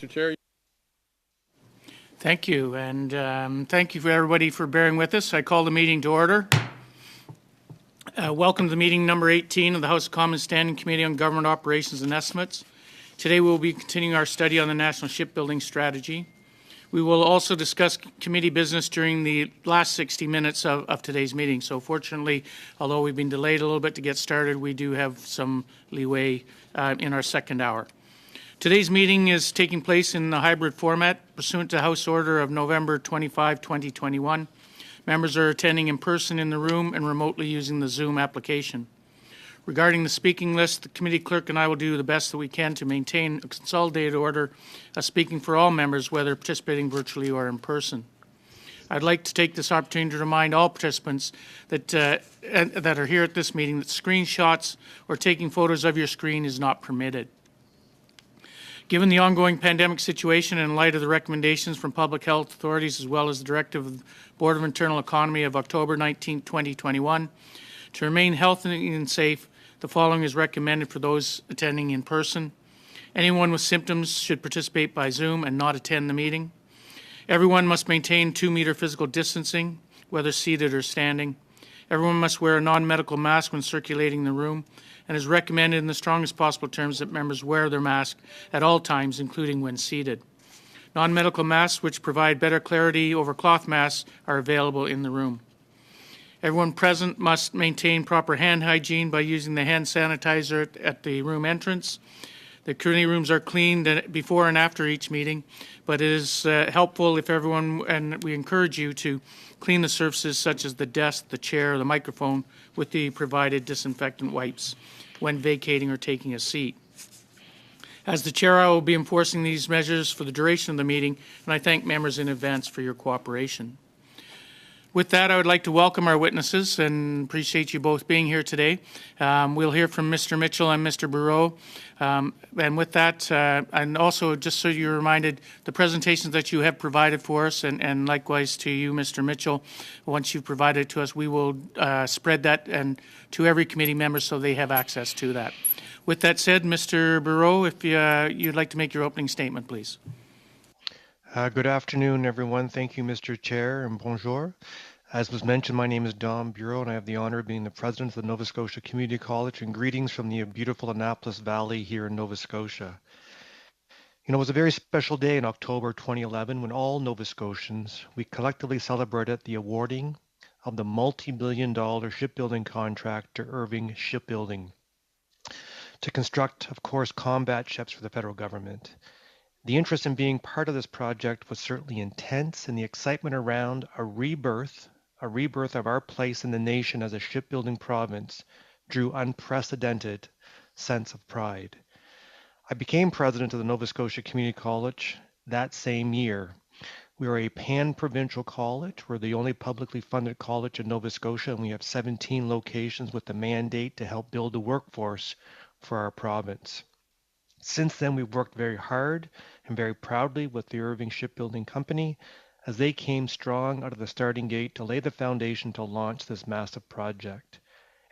Mr. Chair. Thank you, and thank you for everybody for bearing with us. I call the meeting to order. Welcome to meeting number 18 of the House of Commons Standing Committee on Government Operations and Estimates. Today we'll be continuing our study on the National Shipbuilding Strategy. We will also discuss committee business during the last 60 minutes of today's meeting. So fortunately, although we've been delayed a little bit to get started, we do have some leeway in our second hour. Today's meeting is taking place in the hybrid format pursuant to House Order of November 25, 2021. Members are attending in person in the room and remotely using the Zoom application. Regarding the speaking list, the committee clerk and I will do the best that we can to maintain a consolidated order of speaking for all members, whether participating virtually or in person. I'd like to take this opportunity to remind all participants that are here at this meeting that screenshots or taking photos of your screen is not permitted. Given the ongoing pandemic situation and in light of the recommendations from public health authorities as well as the directive of the Board of Internal Economy of October 19, 2021, to remain healthy and safe, the following is recommended for those attending in person. Anyone with symptoms should participate by Zoom and not attend the meeting. Everyone must maintain 2-meter physical distancing, whether seated or standing. Everyone must wear a non-medical mask when circulating the room, and is recommended in the strongest possible terms that members wear their mask at all times, including when seated. Non-medical masks, which provide better clarity over cloth masks, are available in the room. Everyone present must maintain proper hand hygiene by using the hand sanitizer at the room entrance. The committee rooms are cleaned before and after each meeting, but it is helpful if everyone, and we encourage you to clean the surfaces such as the desk, the chair, the microphone with the provided disinfectant wipes when vacating or taking a seat. As the chair, I will be enforcing these measures for the duration of the meeting, and I thank members in advance for your cooperation. With that, I would like to welcome our witnesses and appreciate you both being here today. We'll hear from Mr. Mitchell and Mr. Bureau. And with that, and also just so you're reminded, the presentations that you have provided for us, and likewise to you, Mr. Mitchell, once you've provided it to us, we will spread that and to every committee member so they have access to that. With that said, Mr. Bureau, if you'd like to make your opening statement, please. Good afternoon, everyone. Thank you, Mr. Chair, and bonjour. As was mentioned, my name is Dom Bureau, and I have the honor of being the president of the Nova Scotia Community College, and greetings from the beautiful Annapolis Valley here in Nova Scotia. You know, it was a very special day in October 2011 when all Nova Scotians, we collectively celebrated the awarding of the multi-billion-dollar shipbuilding contract to Irving Shipbuilding to construct, of course, combat ships for the federal government. The interest in being part of this project was certainly intense, and the excitement around a rebirth of our place in the nation as a shipbuilding province drew unprecedented sense of pride. I became president of the Nova Scotia Community College that same year. We are a pan-provincial college. We're the only publicly funded college in Nova Scotia, and we have 17 locations with the mandate to help build a workforce for our province. Since then, we've worked very hard and very proudly with the Irving Shipbuilding Company as they came strong out of the starting gate to lay the foundation to launch this massive project.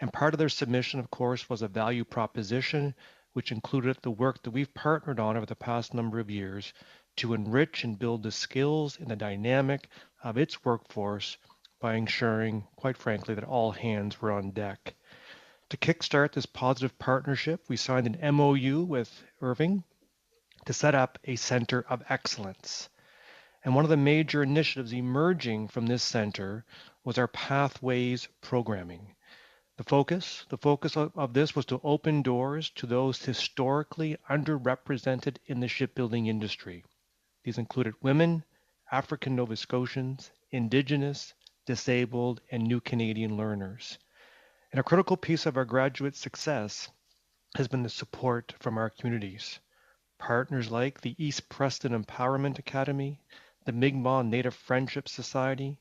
And part of their submission, of course, was a value proposition, which included the work that we've partnered on over the past number of years to enrich and build the skills and the dynamic of its workforce by ensuring, quite frankly, that all hands were on deck. To kickstart this positive partnership, we signed an MOU with Irving to set up a center of excellence. And one of the major initiatives emerging from this center was our Pathways programming. The focus of this was to open doors to those historically underrepresented in the shipbuilding industry. These included women, African Nova Scotians, Indigenous, disabled, and new Canadian learners. And a critical piece of our graduate success has been the support from our communities. Partners like the East Preston Empowerment Academy, the Mi'kmaq Native Friendship Society,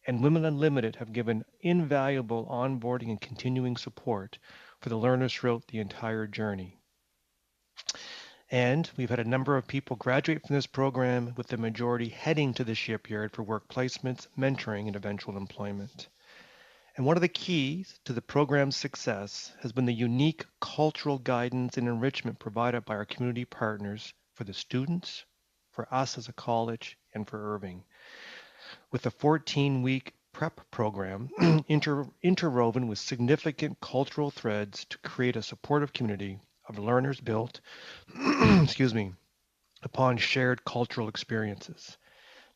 and Women Unlimited have given invaluable onboarding and continuing support for the learners throughout the entire journey. And we've had a number of people graduate from this program, with the majority heading to the shipyard for work placements, mentoring, and eventual employment. And one of the keys to the program's success has been the unique cultural guidance and enrichment provided by our community partners for the students, for us as a college and for Irving. With a 14-week prep program interwoven with significant cultural threads to create a supportive community of learners built, excuse me, upon shared cultural experiences.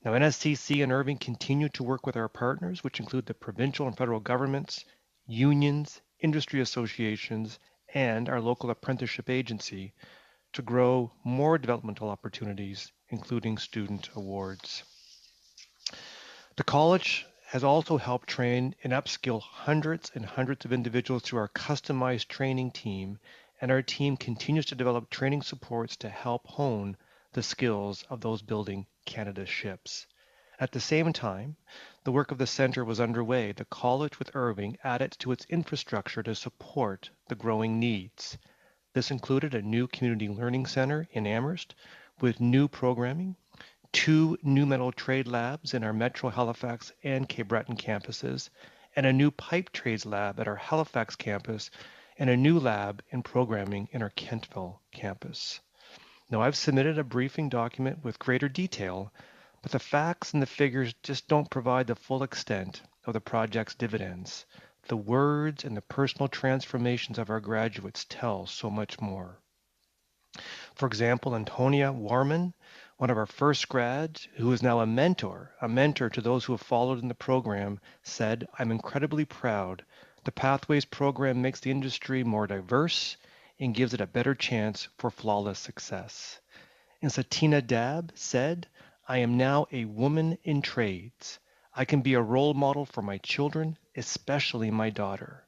Now, NSCC and Irving continue to work with our partners, which include the provincial and federal governments, unions, industry associations, and our local apprenticeship agency to grow more developmental opportunities, including student awards. The college has also helped train and upskill hundreds and hundreds of individuals through our customized training team, and our team continues to develop training supports to help hone the skills of those building Canada's ships. At the same time, the work of the center was underway. The college with Irving added to its infrastructure to support the growing needs. This included a new community learning center in Amherst with new programming, two new metal trade labs in our Metro Halifax and Cape Breton campuses, and a new pipe trades lab at our Halifax campus, and a new lab in programming in our Kentville campus. Now, I've submitted a briefing document with greater detail, but the facts and the figures just don't provide the full extent of the project's dividends. The words and the personal transformations of our graduates tell so much more. For example, Antonia Warman, one of our first grads, who is now a mentor to those who have followed in the program, said, "I'm incredibly proud. The Pathways program makes the industry more diverse and gives it a better chance for flawless success." And Satina Dab said, "I am now a woman in trades. I can be a role model for my children, especially my daughter."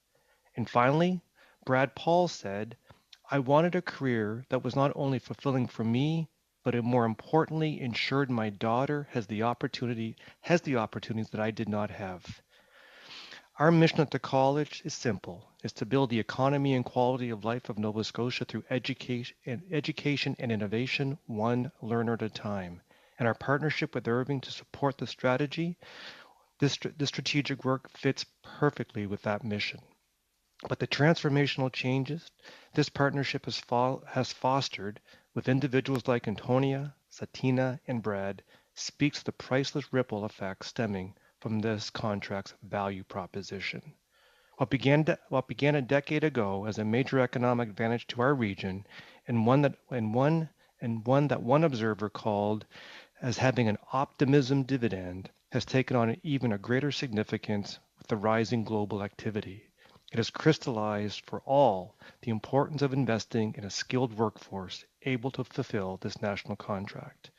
And finally, Brad Paul said, "I wanted a career that was not only fulfilling for me, but it more importantly ensured my daughter has the opportunities that I did not have." Our mission at the college is simple. It's to build the economy and quality of life of Nova Scotia through education and innovation, one learner at a time. And our partnership with Irving to support the strategy, this strategic work fits perfectly with that mission. But the transformational changes this partnership has fostered with individuals like Antonia, Satina, and Brad speaks to the priceless ripple effects stemming from this contract's value proposition. What began a decade ago as a major economic advantage to our region, and one that one observer called as having an optimism dividend, has taken on even a greater significance with the rising global activity. It has crystallized for all the importance of investing in a skilled workforce able to fulfill this national contract.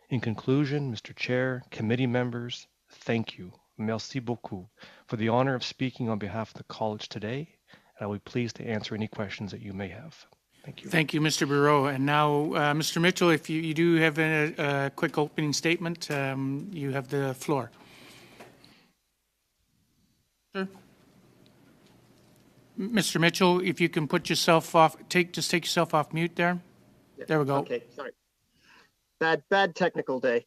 In conclusion, Mr. Chair, committee members, thank you, merci beaucoup, for the honor of speaking on behalf of the college today, and I will be pleased to answer any questions that you may have. Thank you. Thank you, Mr. Bureau. And now, Mr. Mitchell, if you do have a quick opening statement, you have the floor. Sir? Mr. Mitchell, if you can put yourself off, just take yourself off mute there. Yeah. There we go. Okay, sorry. Bad technical day.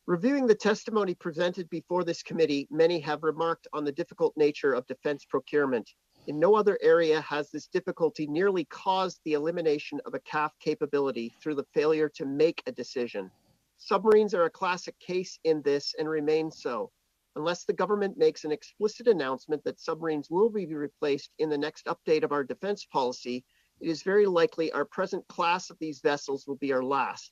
Reviewing the testimony presented before this committee, many have remarked on the difficult nature of defense procurement. In no other area has this difficulty nearly caused the elimination of a CAF capability through the failure to make a decision. Submarines are a classic case in this and remain so. Unless the government makes an explicit announcement that submarines will be replaced in the next update of our defense policy, it is very likely our present class of these vessels will be our last.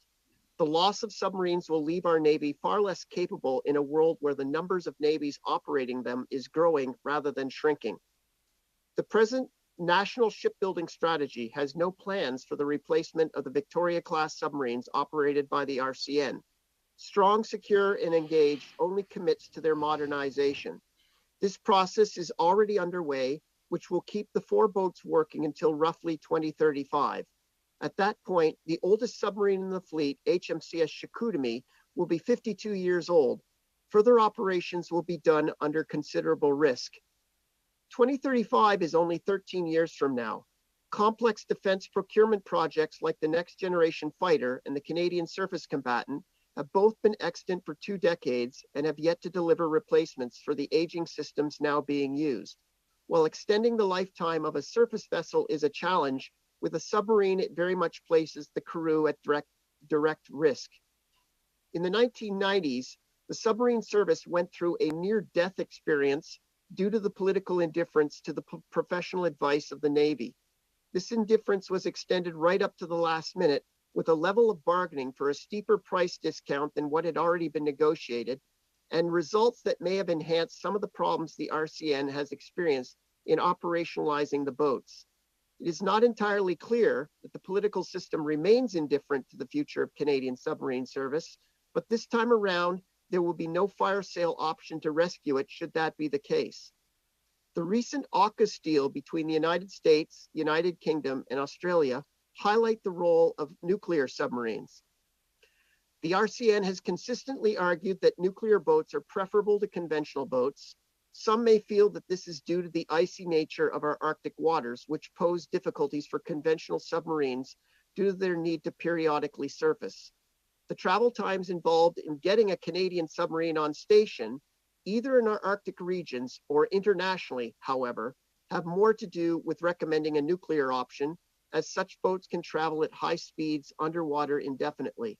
The loss of submarines will leave our Navy far less capable in a world where the numbers of navies operating them is growing rather than shrinking. The present national shipbuilding strategy has no plans for the replacement of the Victoria-class submarines operated by the RCN. Strong, secure, and engaged only commits to their modernization. This process is already underway, which will keep the 4 boats working until roughly 2035. At that point, the oldest submarine in the fleet, HMCS Chicoutimi, will be 52 years old. Further operations will be done under considerable risk. 2035 is only 13 years from now. Complex defense procurement projects like the Next Generation Fighter and the Canadian Surface Combatant have both been extant for 2 decades and have yet to deliver replacements for the aging systems now being used. While extending the lifetime of a surface vessel is a challenge, with a submarine, it very much places the crew at direct risk. In the 1990s, the submarine service went through a near-death experience due to the political indifference to the professional advice of the Navy. This indifference was extended right up to the last minute with a level of bargaining for a steeper price discount than what had already been negotiated, and results that may have enhanced some of the problems the RCN has experienced in operationalizing the boats. It is not entirely clear that the political system remains indifferent to the future of Canadian submarine service, but this time around, there will be no fire sale option to rescue it should that be the case. The recent AUKUS deal between the United States, United Kingdom, and Australia highlight the role of nuclear submarines. The RCN has consistently argued that nuclear boats are preferable to conventional boats. Some may feel that this is due to the icy nature of our Arctic waters, which pose difficulties for conventional submarines due to their need to periodically surface. The travel times involved in getting a Canadian submarine on station, either in our Arctic regions or internationally, however, have more to do with recommending a nuclear option, as such boats can travel at high speeds underwater indefinitely.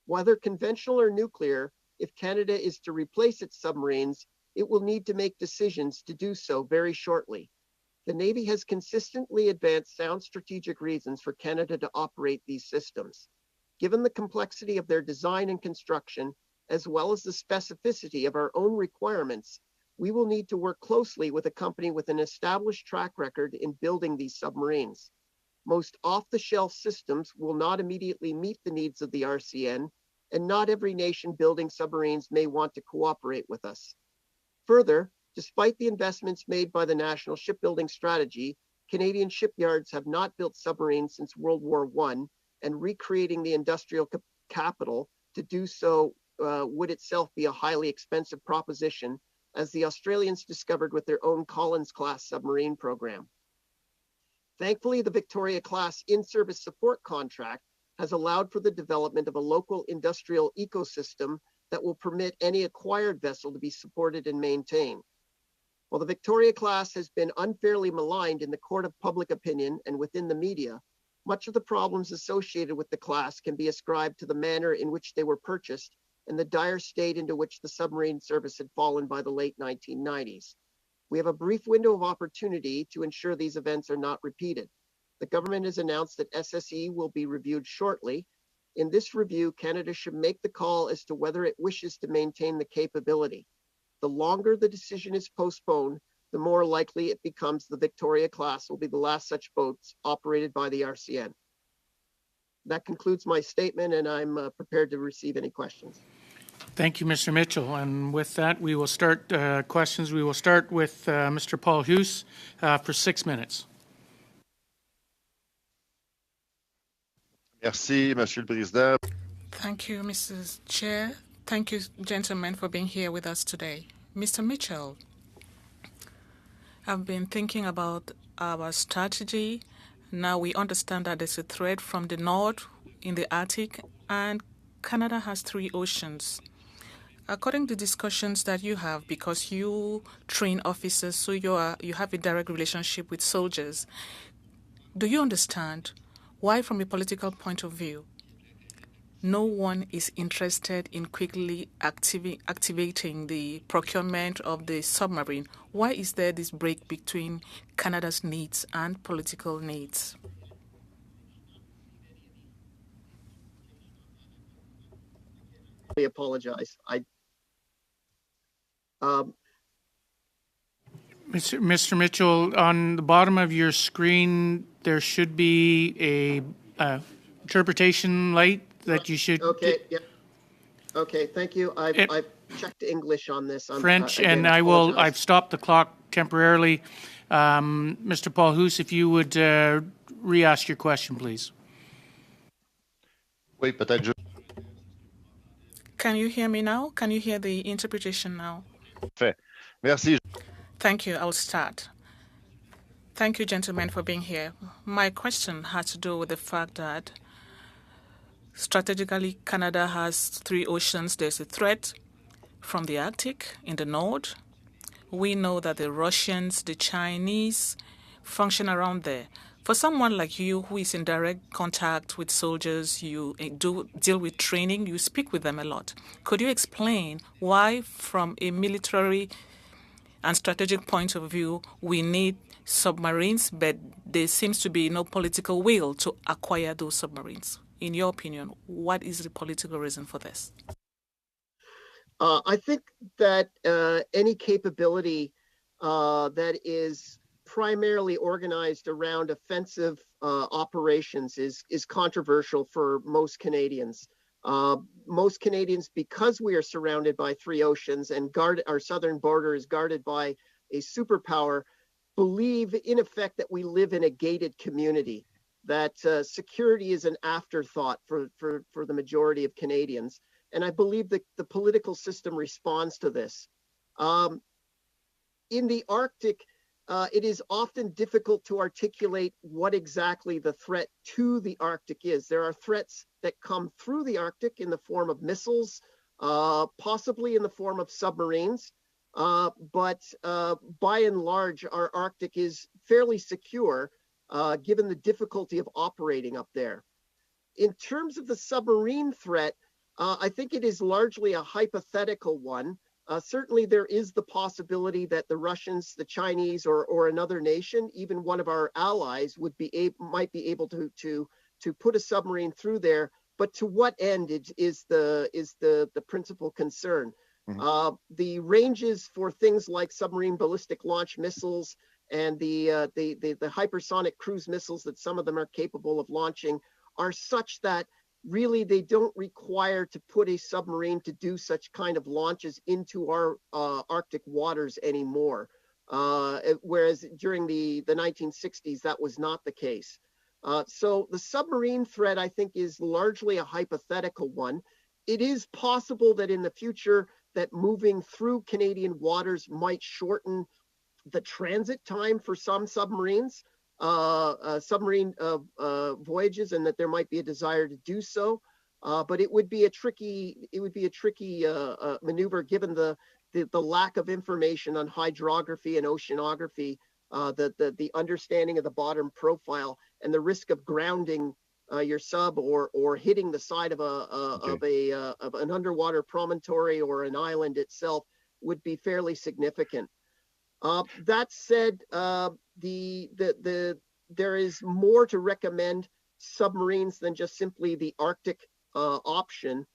Whether conventional or nuclear, if Canada is to replace its submarines, it will need to make decisions to do so very shortly. The Navy has consistently advanced sound strategic reasons for Canada to operate these systems. Given the complexity of their design and construction, as well as the specificity of our own requirements, we will need to work closely with a company with an established track record in building these submarines. Most off-the-shelf systems will not immediately meet the needs of the RCN, and not every nation building submarines may want to cooperate with us. Further, despite the investments made by the National Shipbuilding Strategy, Canadian shipyards have not built submarines since World War I, and recreating the industrial capital to do so would itself be a highly expensive proposition, as the Australians discovered with their own Collins-class submarine program. Thankfully, the Victoria-class in-service support contract has allowed for the development of a local industrial ecosystem that will permit any acquired vessel to be supported and maintained. While the Victoria-class has been unfairly maligned in the court of public opinion and within the media, much of the problems associated with the class can be ascribed to the manner in which they were purchased and the dire state into which the submarine service had fallen by the late 1990s. We have a brief window of opportunity to ensure these events are not repeated. The government has announced that SSE will be reviewed shortly. In this review, Canada should make the call as to whether it wishes to maintain the capability. The longer the decision is postponed, the more likely it becomes the Victoria-class will be the last such boats operated by the RCN. That concludes my statement, and I'm prepared to receive any questions. Thank you, Mr. Mitchell. And with that, we will start questions. We will start with Mr. Paul Hoos for 6 minutes. Merci, Monsieur le Président. Thank you, Mrs. Chair. Thank you, gentlemen, for being here with us today. Mr. Mitchell, I've been thinking about our strategy. Now we understand that there's a threat from the north in the Arctic, and Canada has 3 oceans. According to discussions that you have, because you train officers, so you have a direct relationship with soldiers, do you understand why, from a political point of view, no one is interested in quickly activating the procurement of the submarine? Why is there this break between Canada's needs and political needs? I apologize. Mr. Mitchell, on the bottom of your screen, there should be a interpretation light that you should. Okay. Yeah. Okay. Thank you. I've checked English on this. French, and I've stopped the clock temporarily. Mr. Paul Hoos, if you would re-ask your question, please. Oui, peut-être. Can you hear me now? Can you hear the interpretation now? Fait. Merci. Thank you. I'll start. Thank you, gentlemen, for being here. My question has to do with the fact that strategically, Canada has 3 oceans. There's a threat from the Arctic in the north. We know that the Russians, the Chinese function around there. For someone like you who is in direct contact with soldiers, you do deal with training, you speak with them a lot. Could you explain why, from a military and strategic point of view, we need submarines, but there seems to be no political will to acquire those submarines? In your opinion, what is the political reason for this? I think that any capability that is primarily organized around offensive operations is controversial for most Canadians. Most Canadians, because we are surrounded by three oceans and our southern border is guarded by a superpower, believe in effect that we live in a gated community, that security is an afterthought for the majority of Canadians. And I believe that the political system responds to this. In the Arctic, it is often difficult to articulate what exactly the threat to the Arctic is. There are threats that come through the Arctic in the form of missiles, possibly in the form of submarines. But by and large, our Arctic is fairly secure, given the difficulty of operating up there. In terms of the submarine threat, I think it is largely a hypothetical one. Certainly, there is the possibility that the Russians, the Chinese, or another nation, even one of our allies, might be able to put a submarine through there. But to what end is the principal concern? Mm-hmm. The ranges for things like submarine ballistic launch missiles and the hypersonic cruise missiles that some of them are capable of launching are such that really they don't require to put a submarine to do such kind of launches into our Arctic waters anymore. Whereas during the 1960s, that was not the case. So the submarine threat, I think, is largely a hypothetical one. It is possible that in the future that moving through Canadian waters might shorten the transit time for some submarines. Submarine voyages, and that there might be a desire to do so, but it would be a tricky maneuver given the lack of information on hydrography and oceanography, the understanding of the bottom profile, and the risk of grounding your sub or hitting the side of an underwater promontory or an island itself would be fairly significant. That said, there is more to recommend submarines than just simply the Arctic option.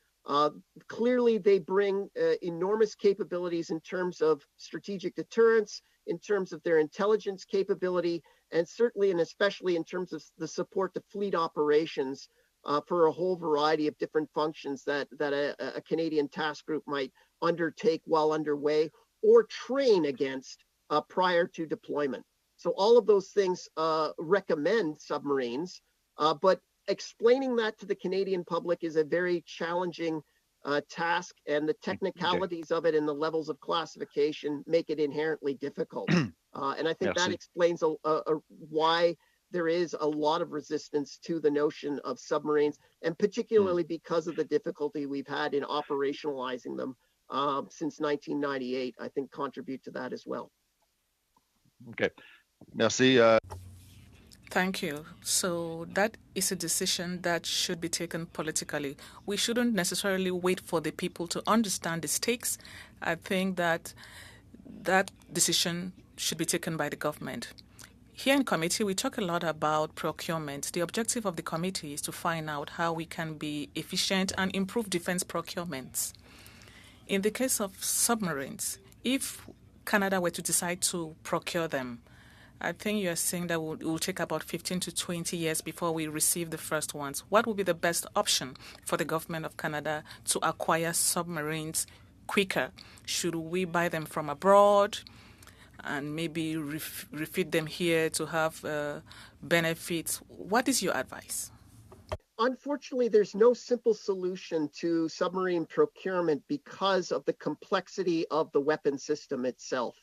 Clearly, they bring enormous capabilities in terms of strategic deterrence, in terms of their intelligence capability, and certainly and especially in terms of the support to fleet operations for a whole variety of different functions that a Canadian task group might undertake while underway or train against prior to deployment. So all of those things recommend submarines, but explaining that to the Canadian public is a very challenging task, and the technicalities of it and the levels of classification make it inherently difficult. And I think that explains why there is a lot of resistance to the notion of submarines, and particularly because of the difficulty we've had in operationalizing them since 1998, I think contribute to that as well. Okay. Merci. Thank you. So that is a decision that should be taken politically. We shouldn't necessarily wait for the people to understand the stakes. I think that decision should be taken by the government. Here in committee, we talk a lot about procurement. The objective of the committee is to find out how we can be efficient and improve defense procurements. In the case of submarines, if Canada were to decide to procure them, I think you're saying that it will take about 15 to 20 years before we receive the first ones. What would be the best option for the government of Canada to acquire submarines quicker? Should we buy them from abroad and maybe refit them here to have benefits? What is your advice? Unfortunately, there's no simple solution to submarine procurement because of the complexity of the weapon system itself.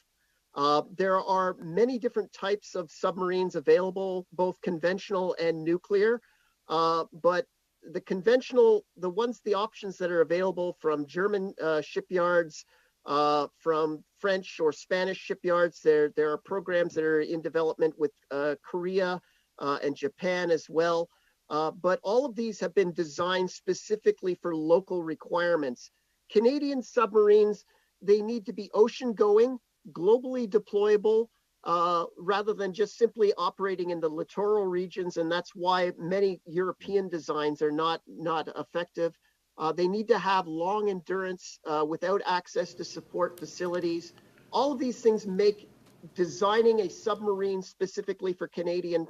There are many different types of submarines available, both conventional and nuclear, but the options that are available from German shipyards, from French or Spanish shipyards, there are programs that are in development with Korea and Japan as well. But all of these have been designed specifically for local requirements. Canadian submarines, they need to be ocean going, globally deployable, rather than just simply operating in the littoral regions. And that's why many European designs are not effective. They need to have long endurance without access to support facilities. All of these things make designing a submarine specifically for Canadian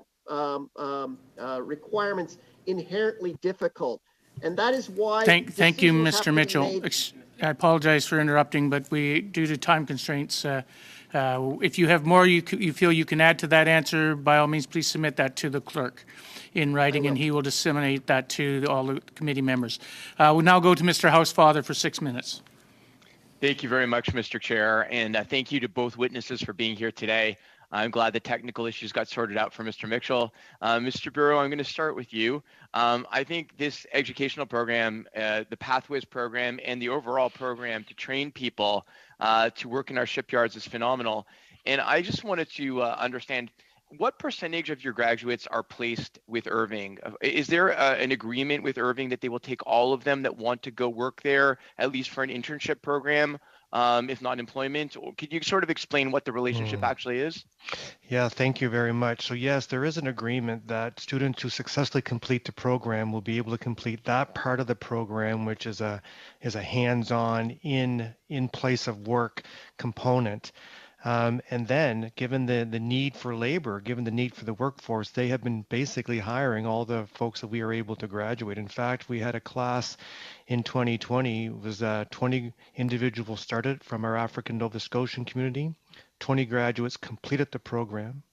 requirements inherently difficult. And that is why Thank you, decisions have Mr. to be Mitchell. made. I apologize for interrupting, but due to time constraints, if you have more you feel you can add to that answer, by all means, please submit that to the clerk in writing, and he will disseminate that to all the committee members. We'll now go to Mr. Housefather for 6 minutes. Thank you very much, Mr. Chair, and thank you to both witnesses for being here today. I'm glad the technical issues got sorted out for Mr. Mitchell. Mr. Bureau, I'm going to start with you. I think this educational program, the Pathways program, and the overall program to train people to work in our shipyards is phenomenal. And I just wanted to understand, what percentage of your graduates are placed with Irving? Is there an agreement with Irving that they will take all of them that want to go work there, at least for an internship program, if not employment? Or could you sort of explain what the relationship actually is? Yeah, thank you very much. So yes, there is an agreement that students who successfully complete the program will be able to complete that part of the program, which is a hands-on in place of work component. And then, given the need for labor, given the need for the workforce, they have been basically hiring all the folks that we are able to graduate. In fact, we had a class in 2020, it was 20 individuals started from our African Nova Scotian community. 20 graduates completed the program.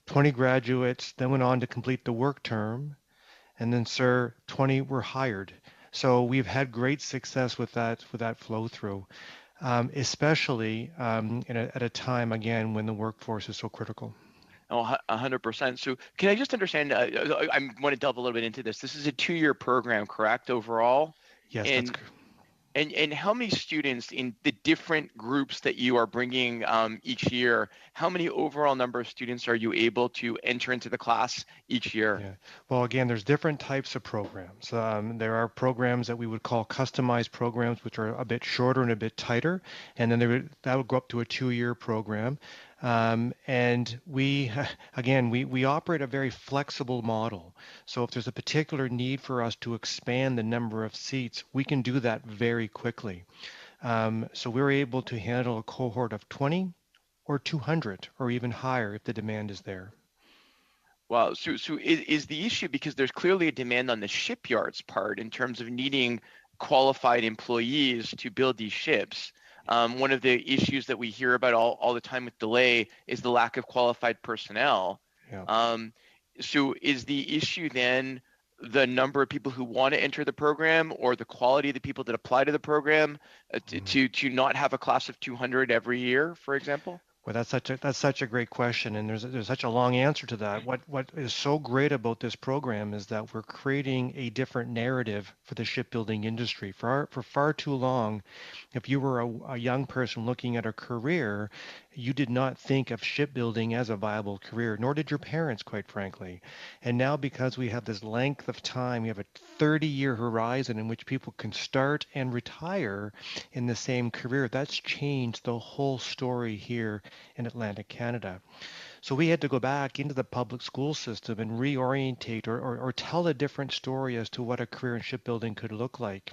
20 graduates then went on to complete the work term. And then, 20 were hired. So we've had great success with that flow through. Especially at a time, again, when the workforce is so critical. Oh, 100%. So can I just understand, I want to delve a little bit into this. This is a 2-year program, correct, overall? Yes, and, that's correct. And how many students in the different groups that you are bringing each year, how many overall number of students are you able to enter into the class each year? Yeah. Well, again, there's different types of programs. There are programs that we would call customized programs, which are a bit shorter and a bit tighter, and then that would go up to a 2-year program. And we operate a very flexible model. So if there's a particular need for us to expand the number of seats, we can do that very quickly. So we're able to handle a cohort of 20 or 200 or even higher if the demand is there. Wow. So is the issue, because there's clearly a demand on the shipyard's part in terms of needing qualified employees to build these ships. One of the issues that we hear about all the time with delay is the lack of qualified personnel. Yeah. So is the issue then the number of people who want to enter the program, or the quality of the people that apply to the program, to not have a class of 200 every year, for example? Well, that's such a great question, and there's such a long answer to that. What is so great about this program is that we're creating a different narrative for the shipbuilding industry. For far too long, if you were a young person looking at a career, you did not think of shipbuilding as a viable career, nor did your parents, quite frankly. And now, because we have this length of time, we have a 30-year horizon in which people can start and retire in the same career. That's changed the whole story here in Atlantic Canada. So we had to go back into the public school system and reorientate or tell a different story as to what a career in shipbuilding could look like.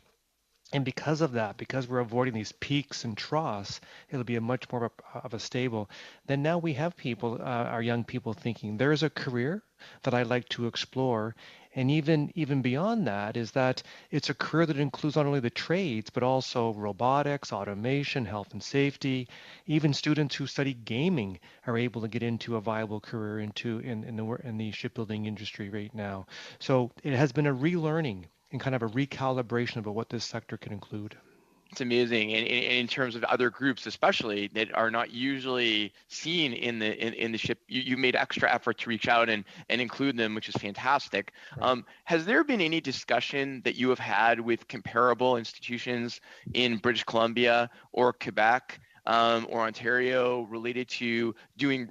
And because of that, because we're avoiding these peaks and troughs, it'll be a much more of a stable. Then now we have people, our young people, thinking there's a career that I'd like to explore. And even beyond that is that it's a career that includes not only the trades, but also robotics, automation, health and safety. Even students who study gaming are able to get into a viable career in the shipbuilding industry right now. So it has been a relearning and kind of a recalibration about what this sector can include. It's amazing, and in terms of other groups, especially that are not usually seen in the ship, you made extra effort to reach out and include them, which is fantastic. Right. Has there been any discussion that you have had with comparable institutions in British Columbia or Quebec or Ontario related to doing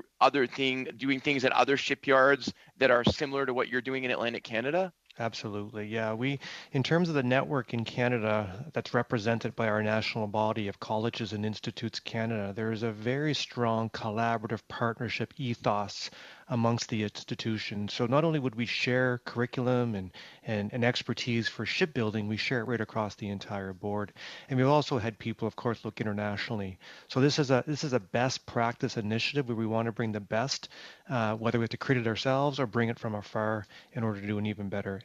things at other shipyards that are similar to what you're doing in Atlantic Canada? Absolutely. Yeah. In terms of the network in Canada that's represented by our national body of Colleges and Institutes Canada, there is a very strong collaborative partnership ethos amongst the institutions. So not only would we share curriculum and expertise for shipbuilding, we share it right across the entire board. And we've also had people, of course, look internationally. So this is a best practice initiative where we want to bring the best, whether we have to create it ourselves or bring it from afar in order to do an even better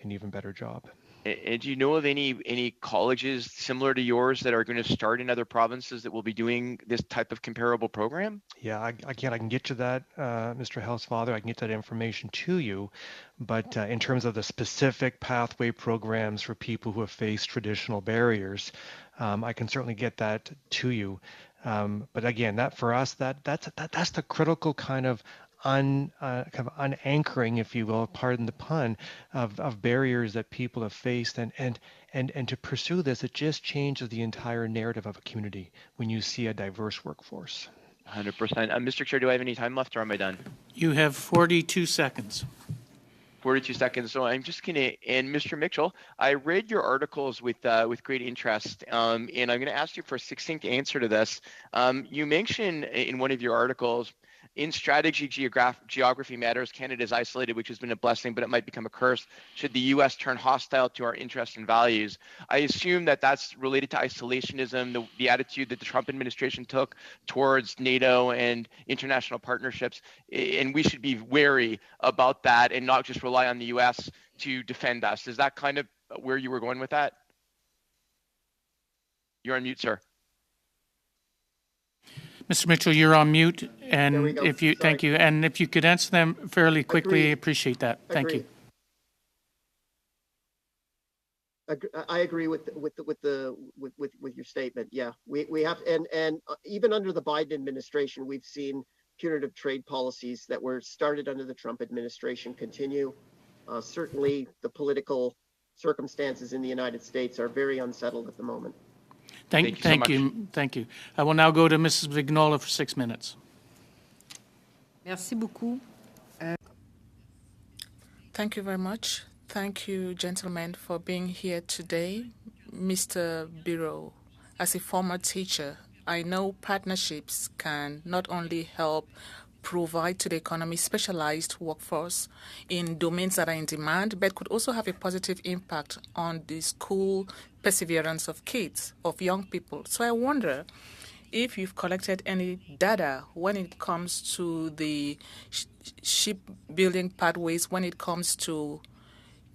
job. And do you know of any colleges similar to yours that are going to start in other provinces that will be doing this type of comparable program? Yeah, I can get to that, Mr. Housefather. I can get that information to you. But in terms of the specific pathway programs for people who have faced traditional barriers, I can certainly get that to you. But again, that for us, that's the critical kind of unanchoring, if you will, pardon the pun, of barriers that people have faced, and to pursue this, it just changes the entire narrative of a community when you see a diverse workforce. 100%. Mr. Chair, do I have any time left, or am I done? You have 42 seconds. 42 seconds. So I'm just going to, and Mr. Mitchell, I read your articles with great interest, and I'm going to ask you for a succinct answer to this. You mentioned in one of your articles, in strategy, geography matters. Canada is isolated, which has been a blessing, but it might become a curse should the U.S. turn hostile to our interests and values. I assume that that's related to isolationism, the attitude that the Trump administration took towards NATO and international partnerships, and we should be wary about that and not just rely on the U.S. to defend us. Is that kind of where you were going with that? You're on mute, sir. Mr. Mitchell, you're on mute, and There we go. thank you, and if you could answer them fairly quickly, Agreed. appreciate that. Thank you. I agree with your statement. Yeah, we have, and even under the Biden administration, we've seen punitive trade policies that were started under the Trump administration continue. Certainly, the political circumstances in the United States are very unsettled at the moment. Thank you. I will now go to Mrs. Vignola for 6 minutes. Merci beaucoup. Thank you very much. Thank you, gentlemen, for being here today. Mr. Bureau, as a former teacher, I know partnerships can not only help provide to the economy specialized workforce in domains that are in demand, but could also have a positive impact on the school perseverance of kids, of young people. So I wonder if you've collected any data when it comes to the shipbuilding pathways, when it comes to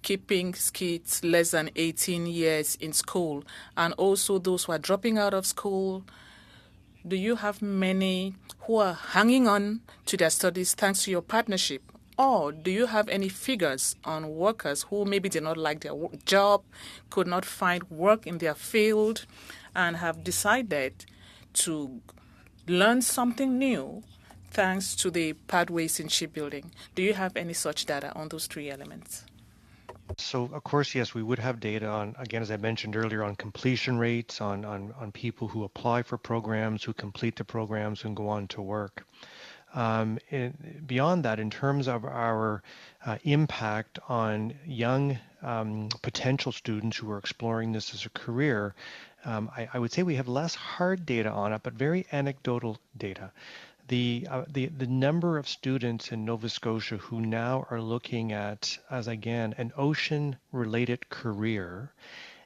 keeping kids less than 18 years in school, and also those who are dropping out of school. Do you have many who are hanging on to their studies thanks to your partnership? Or do you have any figures on workers who maybe did not like their job, could not find work in their field, and have decided to learn something new thanks to the pathways in shipbuilding? Do you have any such data on those three elements? So, of course, yes, we would have data on, again, as I mentioned earlier, on completion rates, on people who apply for programs, who complete the programs and go on to work. Beyond that, in terms of our impact on young potential students who are exploring this as a career, I would say we have less hard data on it, but very anecdotal data. The number of students in Nova Scotia who now are looking at, as again, an ocean-related career.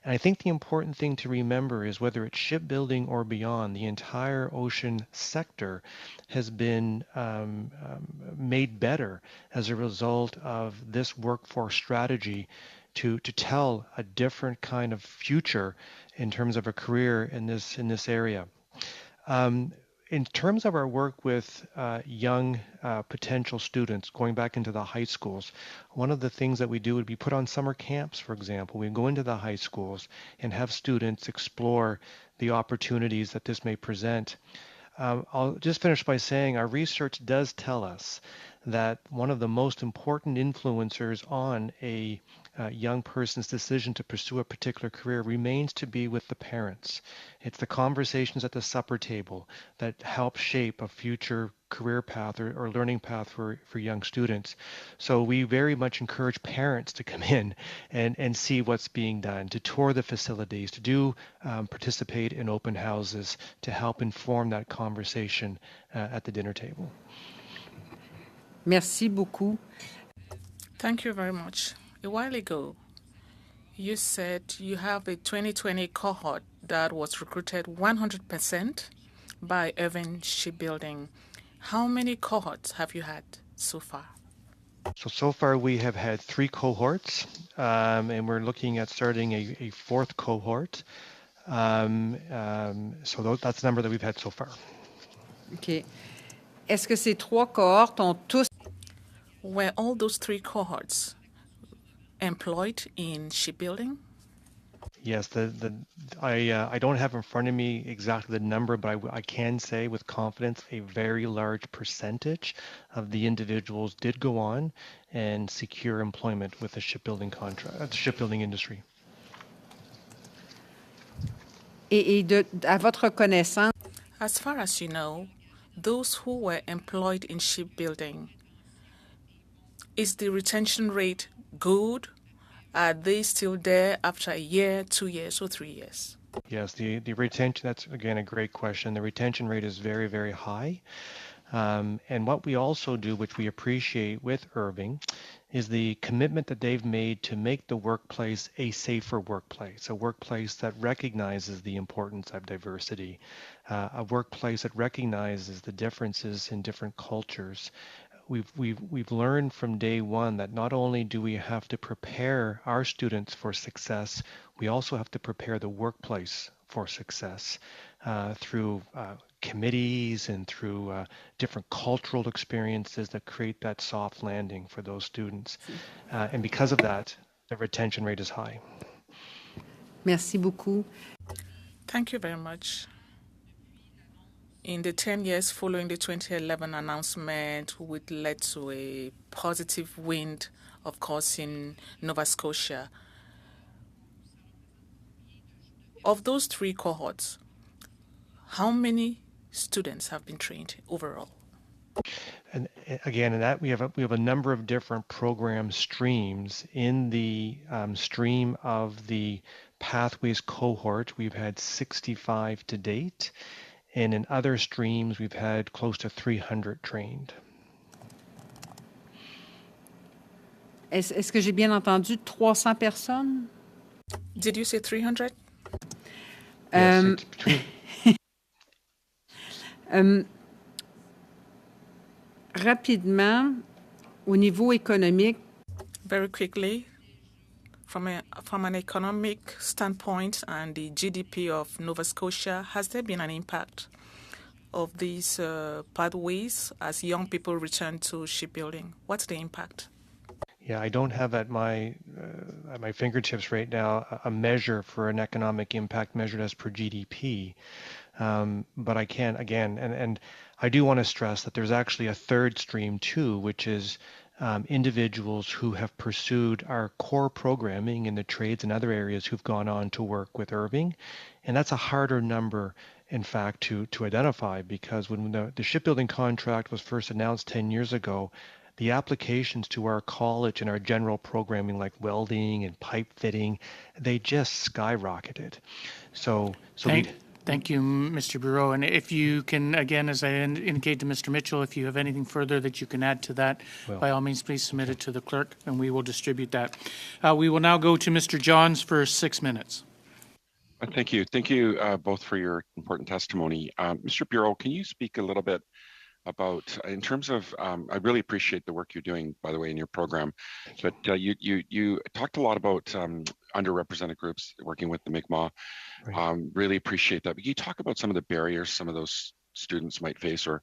And I think the important thing to remember is whether it's shipbuilding or beyond, the entire ocean sector has been made better as a result of this workforce strategy to tell a different kind of future in terms of a career in this area. In terms of our work with young potential students going back into the high schools, one of the things that we do would be put on summer camps, for example. We go into the high schools and have students explore the opportunities that this may present. I'll just finish by saying our research does tell us that one of the most important influencers on a young person's decision to pursue a particular career remains to be with the parents. It's the conversations at the supper table that help shape a future career path or learning path for young students. So we very much encourage parents to come in and see what's being done, to tour the facilities, to do participate in open houses to help inform that conversation at the dinner table. Merci beaucoup. Thank you very much. A while ago, you said you have a 2020 cohort that was recruited 100% by Irving Shipbuilding. How many cohorts have you had so far? So far we have had 3 cohorts, and we're looking at starting a 4th cohort. So that's the number that we've had so far. OK. Est-ce que ces 3 cohortes ont tous... Were all those 3 cohorts employed in shipbuilding? Yes, I don't have in front of me exactly the number, but I can say with confidence a very large percentage of the individuals did go on and secure employment with the shipbuilding industry. Et à votre connaissance, As far as you know, those who were employed in shipbuilding, is the retention rate good? Are they still there after a year, 2 years, or 3 years? Yes, the retention, that's again a great question. The retention rate is very, very high. And what we also do, which we appreciate with Irving, is the commitment that they've made to make the workplace a safer workplace, a workplace that recognizes the importance of diversity, a workplace that recognizes the differences in different cultures. We've learned from day one that not only do we have to prepare our students for success, we also have to prepare the workplace for success through committees and through different cultural experiences that create that soft landing for those students. And because of that, the retention rate is high. merci beaucoup. Thank you very much. In the 10 years following the 2011 announcement, which led to a positive wind, of course, in Nova Scotia, of those 3 cohorts, how many students have been trained overall? And again, in that we have a number of different program streams. In the stream of the Pathways cohort, we've had 65 to date. And in other streams, we've had close to 300 trained. Est-ce que j'ai bien entendu 300 personnes? Did you say 300? Yes, it's between... Rapidement, au niveau économique, Very quickly, from an economic standpoint and the GDP of Nova Scotia, has there been an impact of these pathways as young people return to shipbuilding? What's the impact? Yeah, I don't have at my fingertips right now a measure for an economic impact measured as per GDP, but I can again, and I do want to stress that there's actually a third stream too, which is individuals who have pursued our core programming in the trades and other areas who've gone on to work with Irving, and that's a harder number, in fact, to identify, because when the shipbuilding contract was first announced 10 years ago, the applications to our college and our general programming like welding and pipe fitting, they just skyrocketed. Thank you, Mr. Bureau. And if you can, again, as I indicated to Mr. Mitchell, if you have anything further that you can add to that, by all means, please submit it to the clerk, and we will distribute that. We will now go to Mr. Johns for 6 minutes. Thank you. Thank you both for your important testimony. Mr. Bureau, can you speak a little bit about, in terms of, I really appreciate the work you're doing, by the way, in your program, but you talked a lot about underrepresented groups working with the Mi'kmaq. Right. Really appreciate that. But can you talk about some of the barriers some of those students might face, or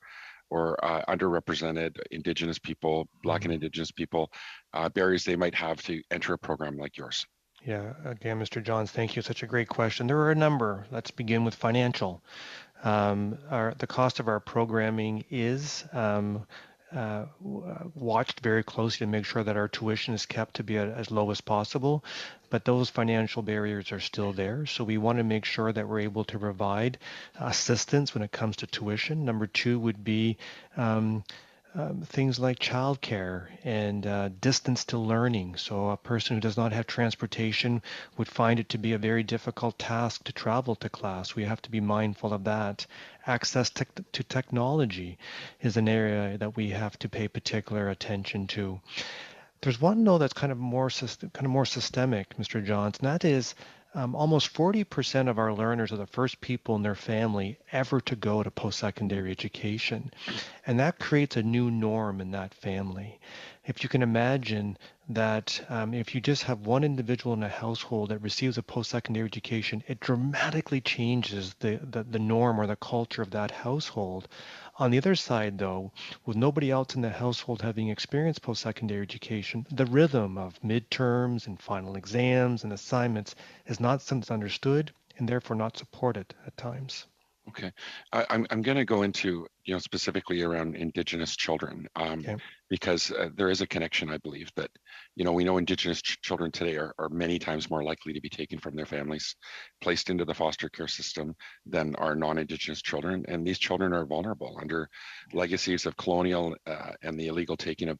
underrepresented Indigenous people, Black and Indigenous people, barriers they might have to enter a program like yours? Yeah, again, Mr. Johns, thank you. Such a great question. There are a number. Let's begin with financial. The cost of our programming is watched very closely to make sure that our tuition is kept to be as low as possible, but those financial barriers are still there. So we want to make sure that we're able to provide assistance when it comes to tuition. Number two would be things like childcare and distance to learning. So a person who does not have transportation would find it to be a very difficult task to travel to class. We have to be mindful of that. Access to technology is an area that we have to pay particular attention to. There's one though that's kind of more systemic, Mr. Johns, and that is almost 40% of our learners are the first people in their family ever to go to post-secondary education. And that creates a new norm in that family. If you can imagine that if you just have one individual in a household that receives a post-secondary education, it dramatically changes the norm or the culture of that household. On the other side, though, with nobody else in the household having experienced post-secondary education, the rhythm of midterms and final exams and assignments is not something understood and therefore not supported at times. Okay, I'm going to go into specifically around Indigenous children Okay. because there is a connection, I believe, that we know Indigenous children today are many times more likely to be taken from their families, placed into the foster care system than are non-Indigenous children, and these children are vulnerable under legacies of colonial and the illegal taking of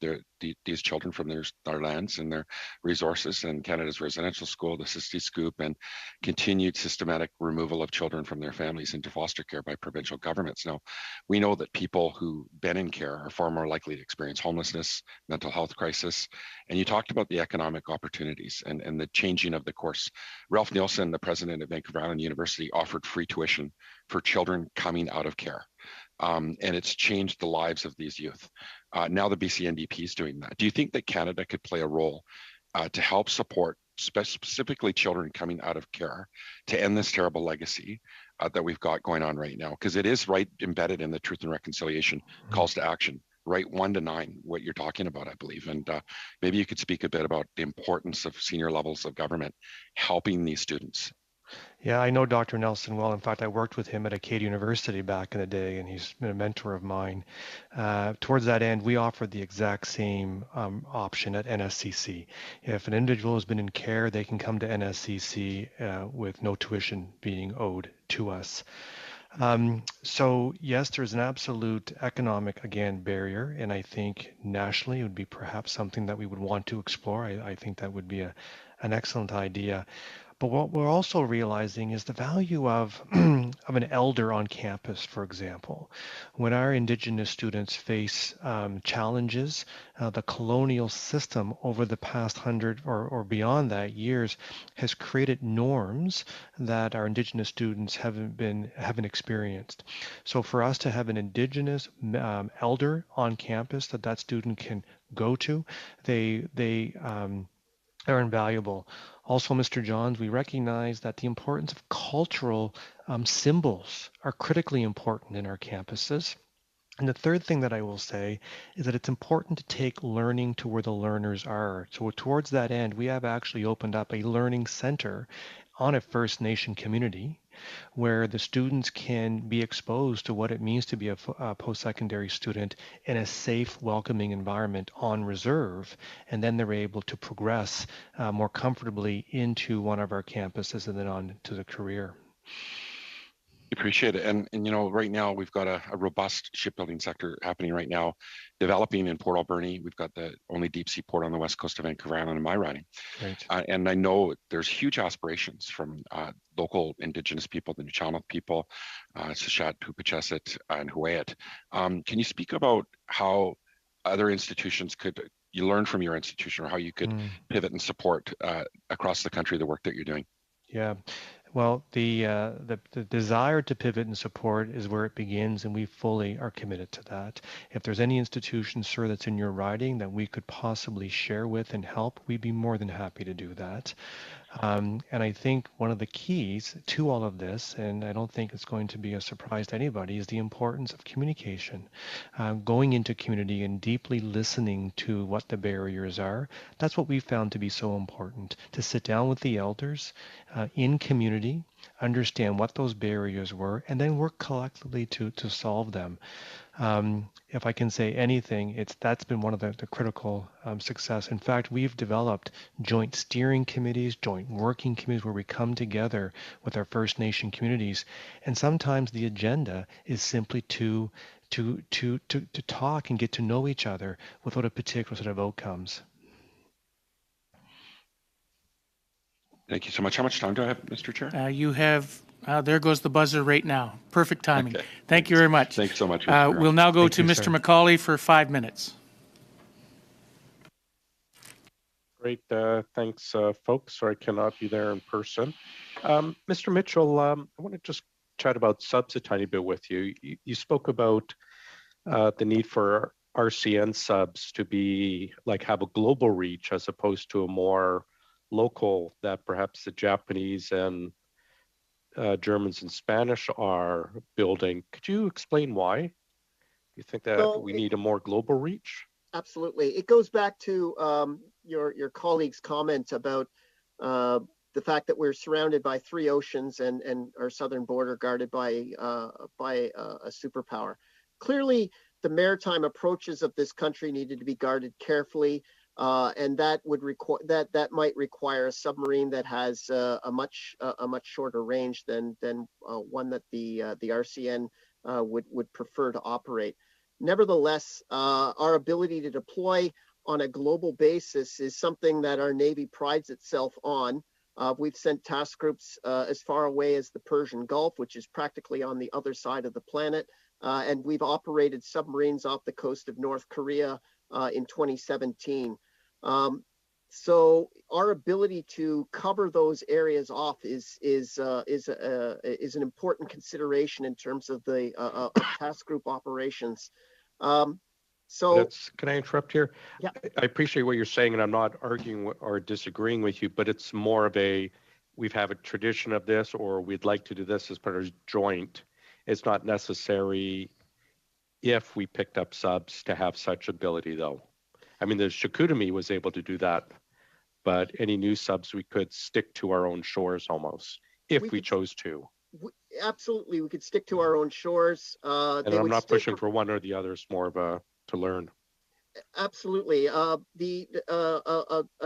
these children from their lands and their resources, and Canada's residential school, the Sisti Scoop, and continued systematic removal of children from their families into foster care by provincial governments. Now, we know that people who've been in care are far more likely to experience homelessness, mental health crisis, and you talked about the economic opportunities and the changing of the course. Ralph Nielsen, the president of Vancouver Island University, offered free tuition for children coming out of care. And it's changed the lives of these youth. Now the BC NDP is doing that. Do you think that Canada could play a role to help support specifically children coming out of care to end this terrible legacy that we've got going on right now? Because it is right embedded in the Truth and Reconciliation calls to action, right 1 to 9, what you're talking about, I believe. And maybe you could speak a bit about the importance of senior levels of government helping these students. Yeah, I know Dr. Nelson well. In fact, I worked with him at Acadian University back in the day, and he's been a mentor of mine. Towards that end, we offered the exact same option at NSCC. If an individual has been in care, they can come to NSCC with no tuition being owed to us. So yes, there's an absolute economic, again, barrier, and I think nationally it would be perhaps something that we would want to explore. I think that would be an excellent idea. But what we're also realizing is the value of of an elder on campus, for example. When our Indigenous students face challenges, the colonial system over the past 100 or beyond that years has created norms that our Indigenous students haven't experienced. So for us to have an Indigenous elder on campus that student can go to, they are invaluable. Also, Mr. Johns, we recognize that the importance of cultural symbols are critically important in our campuses. And the third thing that I will say is that it's important to take learning to where the learners are. So towards that end, we have actually opened up a learning center on a First Nation community where the students can be exposed to what it means to be a post-secondary student in a safe, welcoming environment on reserve, and then they're able to progress more comfortably into one of our campuses and then on to the career. Appreciate it. And right now we've got a robust shipbuilding sector happening right now, developing in Port Alberni. We've got the only deep sea port on the west coast of Vancouver Island in my riding. Right. And I know there's huge aspirations from local Indigenous people, the Nuu-chah-nulth people, Sishat, Hupachesit, and Huu-ay-aht. Can you speak about how other institutions you learn from your institution, or how you could pivot and support across the country the work that you're doing? Yeah. Well, the desire to pivot and support is where it begins, and we fully are committed to that. If there's any institution, sir, that's in your riding that we could possibly share with and help, we'd be more than happy to do that. And I think one of the keys to all of this, and I don't think it's going to be a surprise to anybody, is the importance of communication. Going into community and deeply listening to what the barriers are. That's what we found to be so important, to sit down with the elders in community understand what those barriers were, and then work collectively to solve them. If I can say anything, that's been one of the critical success. In fact, we've developed joint steering committees, joint working committees where we come together with our First Nation communities, and sometimes the agenda is simply to talk and get to know each other without a particular set of outcomes. Thank you so much. How much time do I have, Mr. Chair? You have, there goes the buzzer right now. Perfect timing. Okay. Thank you very much. Thanks so much, Mr. We'll now go Thank to you, Mr. sir. McCauley for 5 minutes. Great. Thanks, folks. Sorry I cannot be there in person. Mr. Mitchell, I want to just chat about subs a tiny bit with you. You spoke about the need for RCN subs to be have a global reach as opposed to a more local that perhaps the Japanese and Germans and Spanish are building. Could you explain why? Do you think that we need a more global reach? Absolutely. It goes back to your colleague's comment about the fact that we're surrounded by 3 oceans and our southern border guarded by a superpower. Clearly, the maritime approaches of this country needed to be guarded carefully, and that would require that might require a submarine that has a much shorter range than one that the RCN would prefer to operate. Nevertheless, our ability to deploy on a global basis is something that our Navy prides itself on. We've sent task groups as far away as the Persian Gulf, which is practically on the other side of the planet. And we've operated submarines off the coast of North Korea in 2017. So our ability to cover those areas off is an important consideration in terms of the task group operations. So can I interrupt here? Yeah. I appreciate what you're saying, and I'm not arguing or disagreeing with you, but it's more of we've had a tradition of this, or we'd like to do this as part of joint. It's not necessary if we picked up subs to have such ability, though. I mean, the Shikutami was able to do that, but any new subs, we could stick to our own shores almost, if we chose to. Absolutely, we could stick to our own shores. And I'm not pushing for one or the other. It's more of to learn. Absolutely. A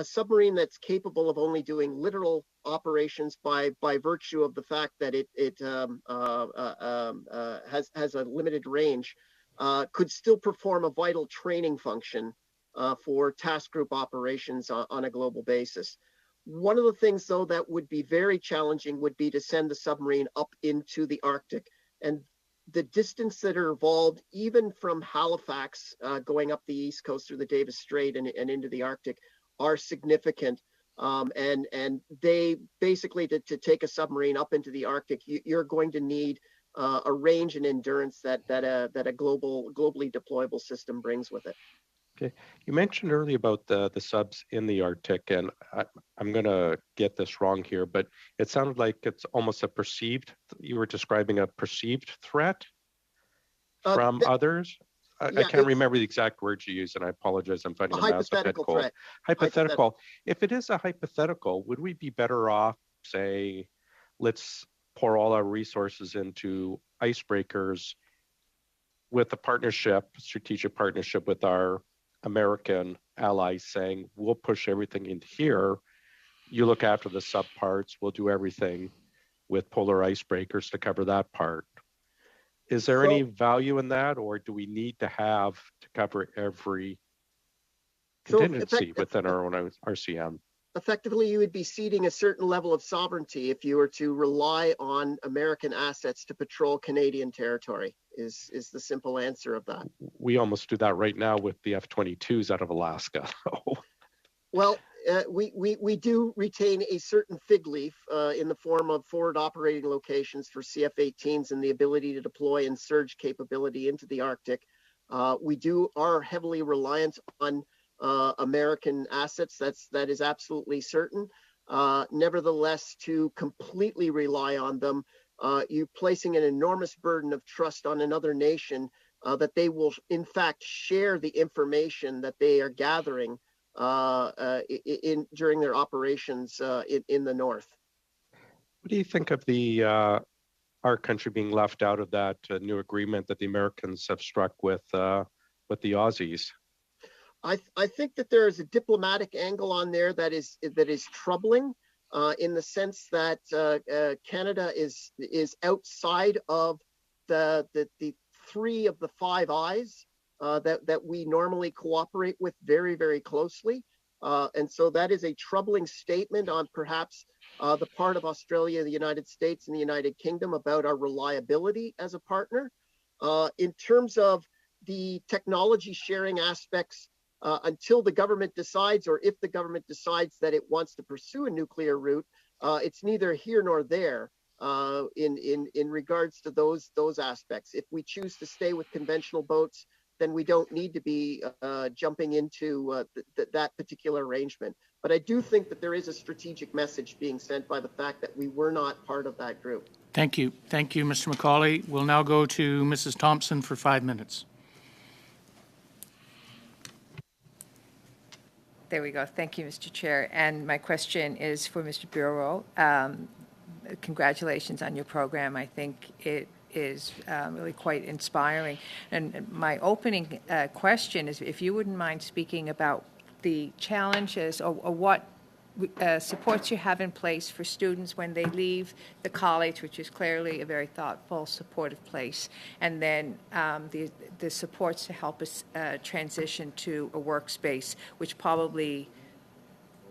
submarine that's capable of only doing literal operations by virtue of the fact that it has a limited range could still perform a vital training function for task group operations on a global basis. One of the things, though, that would be very challenging would be to send the submarine up into the Arctic. And the distance that are involved, even from Halifax, going up the East Coast through the Davis Strait and into the Arctic, are significant. And they basically, to take a submarine up into the Arctic, you're going to need a range and endurance that a globally deployable system brings with it. Okay, you mentioned earlier about the subs in the Arctic, and I'm going to get this wrong here, but it sounded like it's almost you were describing a perceived threat from others? I can't remember the exact words you used, and I apologize, I'm finding a hypothetical threat. Hypothetical. If it is a hypothetical, would we be better off, say, let's pour all our resources into icebreakers with a strategic partnership with our American allies, saying we'll push everything into here, you look after the sub parts, we'll do everything with polar icebreakers to cover that part. Is there any value in that, or do we need to have to cover every contingency within our own RCM? Effectively, you would be ceding a certain level of sovereignty if you were to rely on American assets to patrol Canadian territory, is the simple answer of that. We almost do that right now with the F-22s out of Alaska. Well, we do retain a certain fig leaf in the form of forward operating locations for CF-18s and the ability to deploy and surge capability into the Arctic. We are heavily reliant on American assets. That is absolutely certain. Nevertheless, to completely rely on them, you're placing an enormous burden of trust on another nation that they will, in fact, share the information that they are gathering during their operations in the North. What do you think of our country being left out of that new agreement that the Americans have struck with the Aussies? I think that there is a diplomatic angle on there that is troubling, in the sense that Canada is outside of the three of the Five Eyes that we normally cooperate with very, very closely. And so that is a troubling statement on perhaps the part of Australia, the United States, and the United Kingdom about our reliability as a partner. In terms of the technology sharing aspects, until the government decides, or if the government decides that it wants to pursue a nuclear route, it's neither here nor there in regards to those aspects. If we choose to stay with conventional boats, then we don't need to be jumping into that particular arrangement. But I do think that there is a strategic message being sent by the fact that we were not part of that group. Thank you. Thank you, Mr. McCauley. We'll now go to Mrs. Thompson for 5 minutes. There we go. Thank you, Mr. Chair. And my question is for Mr. Bureau. Congratulations on your program. I think it is really quite inspiring. And my opening question is if you wouldn't mind speaking about the challenges or what supports you have in place for students when they leave the college, which is clearly a very thoughtful, supportive place, and then the supports to help us transition to a workspace, which probably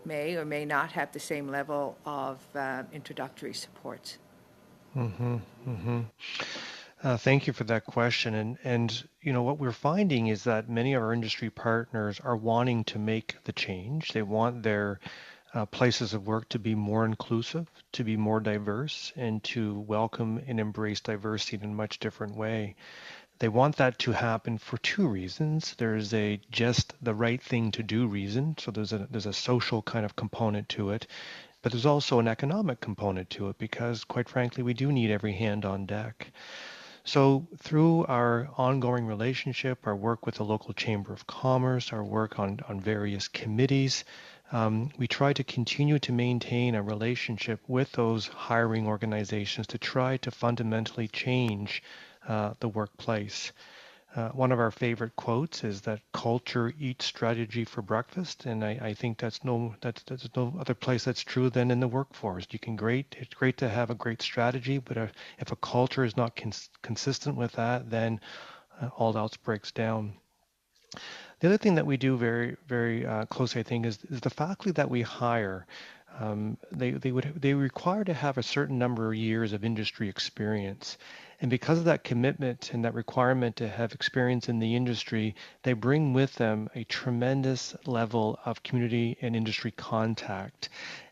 may or may not have the same level of introductory supports. Thank you for that question. And you know what we're finding is that many of our industry partners are wanting to make the change. They want their places of work to be more inclusive, to be more diverse, and to welcome and embrace diversity in a much different way. They want that to happen for two reasons. There's a just the right thing to do reason, so there's a social kind of component to it, but there's also an economic component to it because, quite frankly, we do need every hand on deck. So through our ongoing relationship, our work with the local Chamber of Commerce, our work on various committees, we try to continue to maintain a relationship with those hiring organizations to try to fundamentally change the workplace. One of our favorite quotes is that culture eats strategy for breakfast, and I think there's no other place that's true than in the workforce. It's great to have a great strategy, but if a culture is not consistent with that, then all else breaks down. The other thing that we do very, very closely, I think, is the faculty that we hire. They require to have a certain number of years of industry experience. And because of that commitment and that requirement to have experience in the industry, they bring with them a tremendous level of community and industry contact.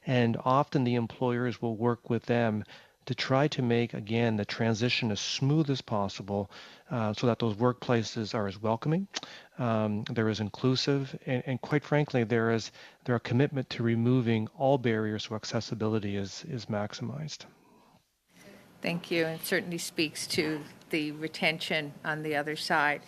And often the employers will work with them to try to make, again, the transition as smooth as possible so that those workplaces are as welcoming, they're as inclusive, and quite frankly, there is a commitment to removing all barriers so accessibility is maximized. Thank you. It certainly speaks to the retention on the other side.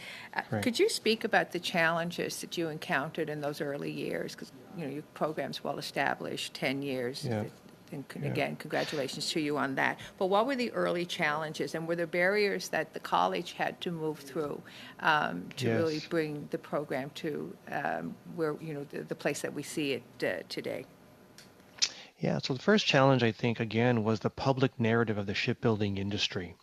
Right. Could you speak about the challenges that you encountered in those early years? Because your program's well established, 10 years. Yeah. And again, congratulations to you on that. But what were the early challenges, and were there barriers that the college had to move through to really bring the program to where the place that we see it today? Yeah, so the first challenge, I think, again, was the public narrative of the shipbuilding industry.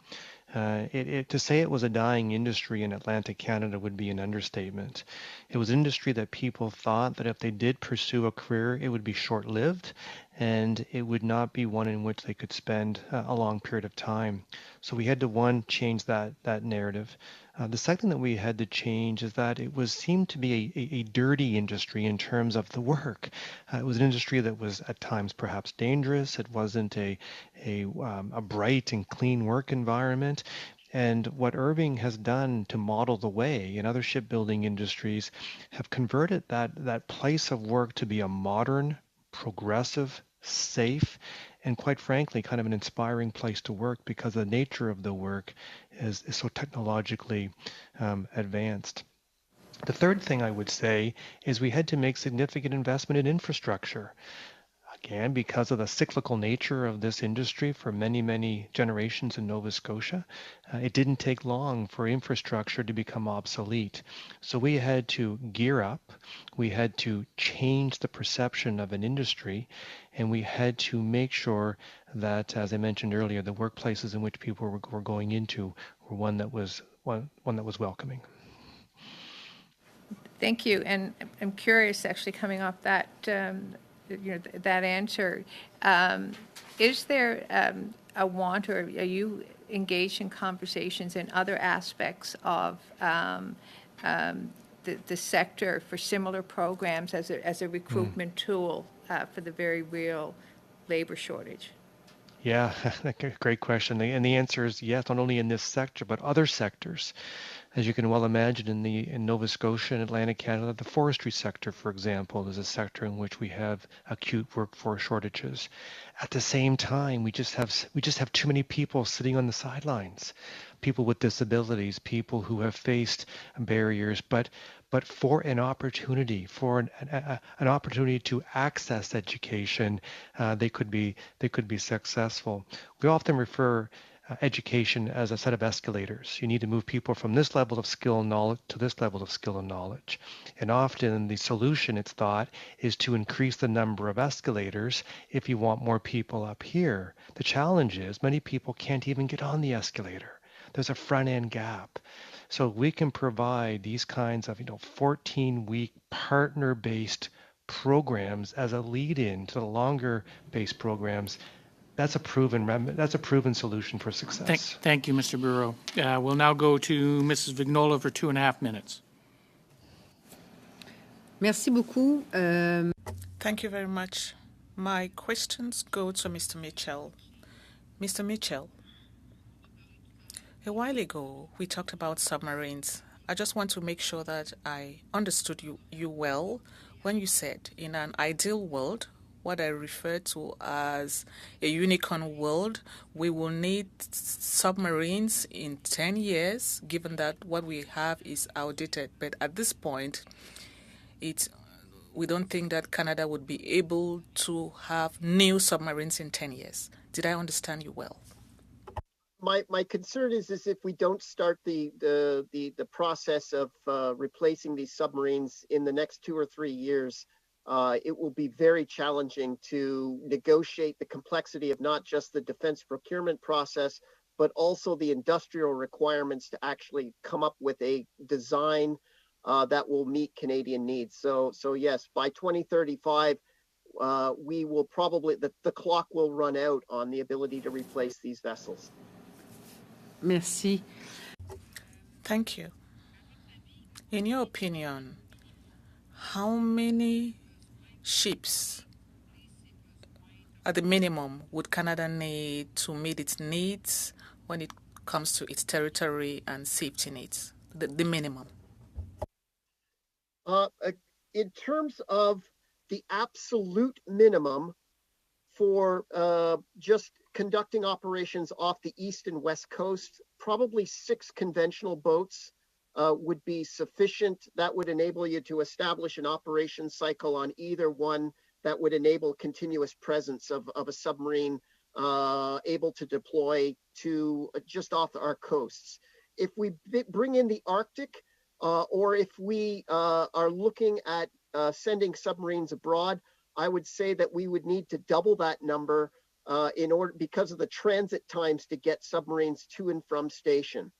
To say it was a dying industry in Atlantic Canada would be an understatement. It was an industry that people thought that if they did pursue a career, it would be short-lived and it would not be one in which they could spend a long period of time. So we had to, one, change that narrative. The second that we had to change is that it seemed to be a dirty industry in terms of the work. It was an industry that was at times perhaps dangerous. It wasn't a bright and clean work environment. And what Irving has done to model the way in other shipbuilding industries have converted that place of work to be a modern, progressive, safe, and quite frankly, kind of an inspiring place to work because the nature of the work is so technologically advanced. The third thing I would say is we had to make significant investment in infrastructure. Again, because of the cyclical nature of this industry for many, many generations in Nova Scotia, it didn't take long for infrastructure to become obsolete. So we had to gear up, we had to change the perception of an industry, and we had to make sure that, as I mentioned earlier, the workplaces in which people were going into were one that was welcoming. Thank you. And I'm curious, actually, coming off that, that answer, is there a want, or are you engaged in conversations in other aspects of the sector for similar programs as a recruitment tool for the very real labor shortage? Yeah, great question. And the answer is yes, not only in this sector, but other sectors. As you can well imagine, in Nova Scotia and Atlantic Canada, the forestry sector, for example, is a sector in which we have acute workforce shortages. At the same time, we just have too many people sitting on the sidelines, people with disabilities, people who have faced barriers, but for an opportunity, for an opportunity to access education, they could be successful. We often refer education as a set of escalators. You need to move people from this level of skill and knowledge to this level of skill and knowledge. And often the solution, it's thought, is to increase the number of escalators if you want more people up here. The challenge is many people can't even get on the escalator. There's a front end gap. So we can provide these kinds of 14-week partner-based programs as a lead-in to the longer-based programs. That's a proven solution for success. Thank you, Mr. Bureau. We'll now go to Mrs. Vignola for 2.5 minutes. Merci beaucoup. Thank you very much. My questions go to Mr. Mitchell. Mr. Mitchell, a while ago, we talked about submarines. I just want to make sure that I understood you well when you said, in an ideal world, what I refer to as a unicorn world, we will need submarines in 10 years, given that what we have is outdated. But at this point, we don't think that Canada would be able to have new submarines in 10 years. Did I understand you well? My concern is if we don't start the process of replacing these submarines in the next 2 or 3 years, it will be very challenging to negotiate the complexity of not just the defense procurement process, but also the industrial requirements to actually come up with a design that will meet Canadian needs. So yes, by 2035, we will probably, the clock will run out on the ability to replace these vessels. Merci. Thank you. In your opinion, how many ships at the minimum would Canada need to meet its needs when it comes to its territory and safety needs? The minimum. In terms of the absolute minimum for just conducting operations off the east and west coast, probably 6 conventional boats would be sufficient. That would enable you to establish an operation cycle on either one that would enable continuous presence of a submarine able to deploy to just off our coasts. If we bring in the Arctic, or if we are looking at sending submarines abroad, I would say that we would need to double that number because of the transit times to get submarines to and from station.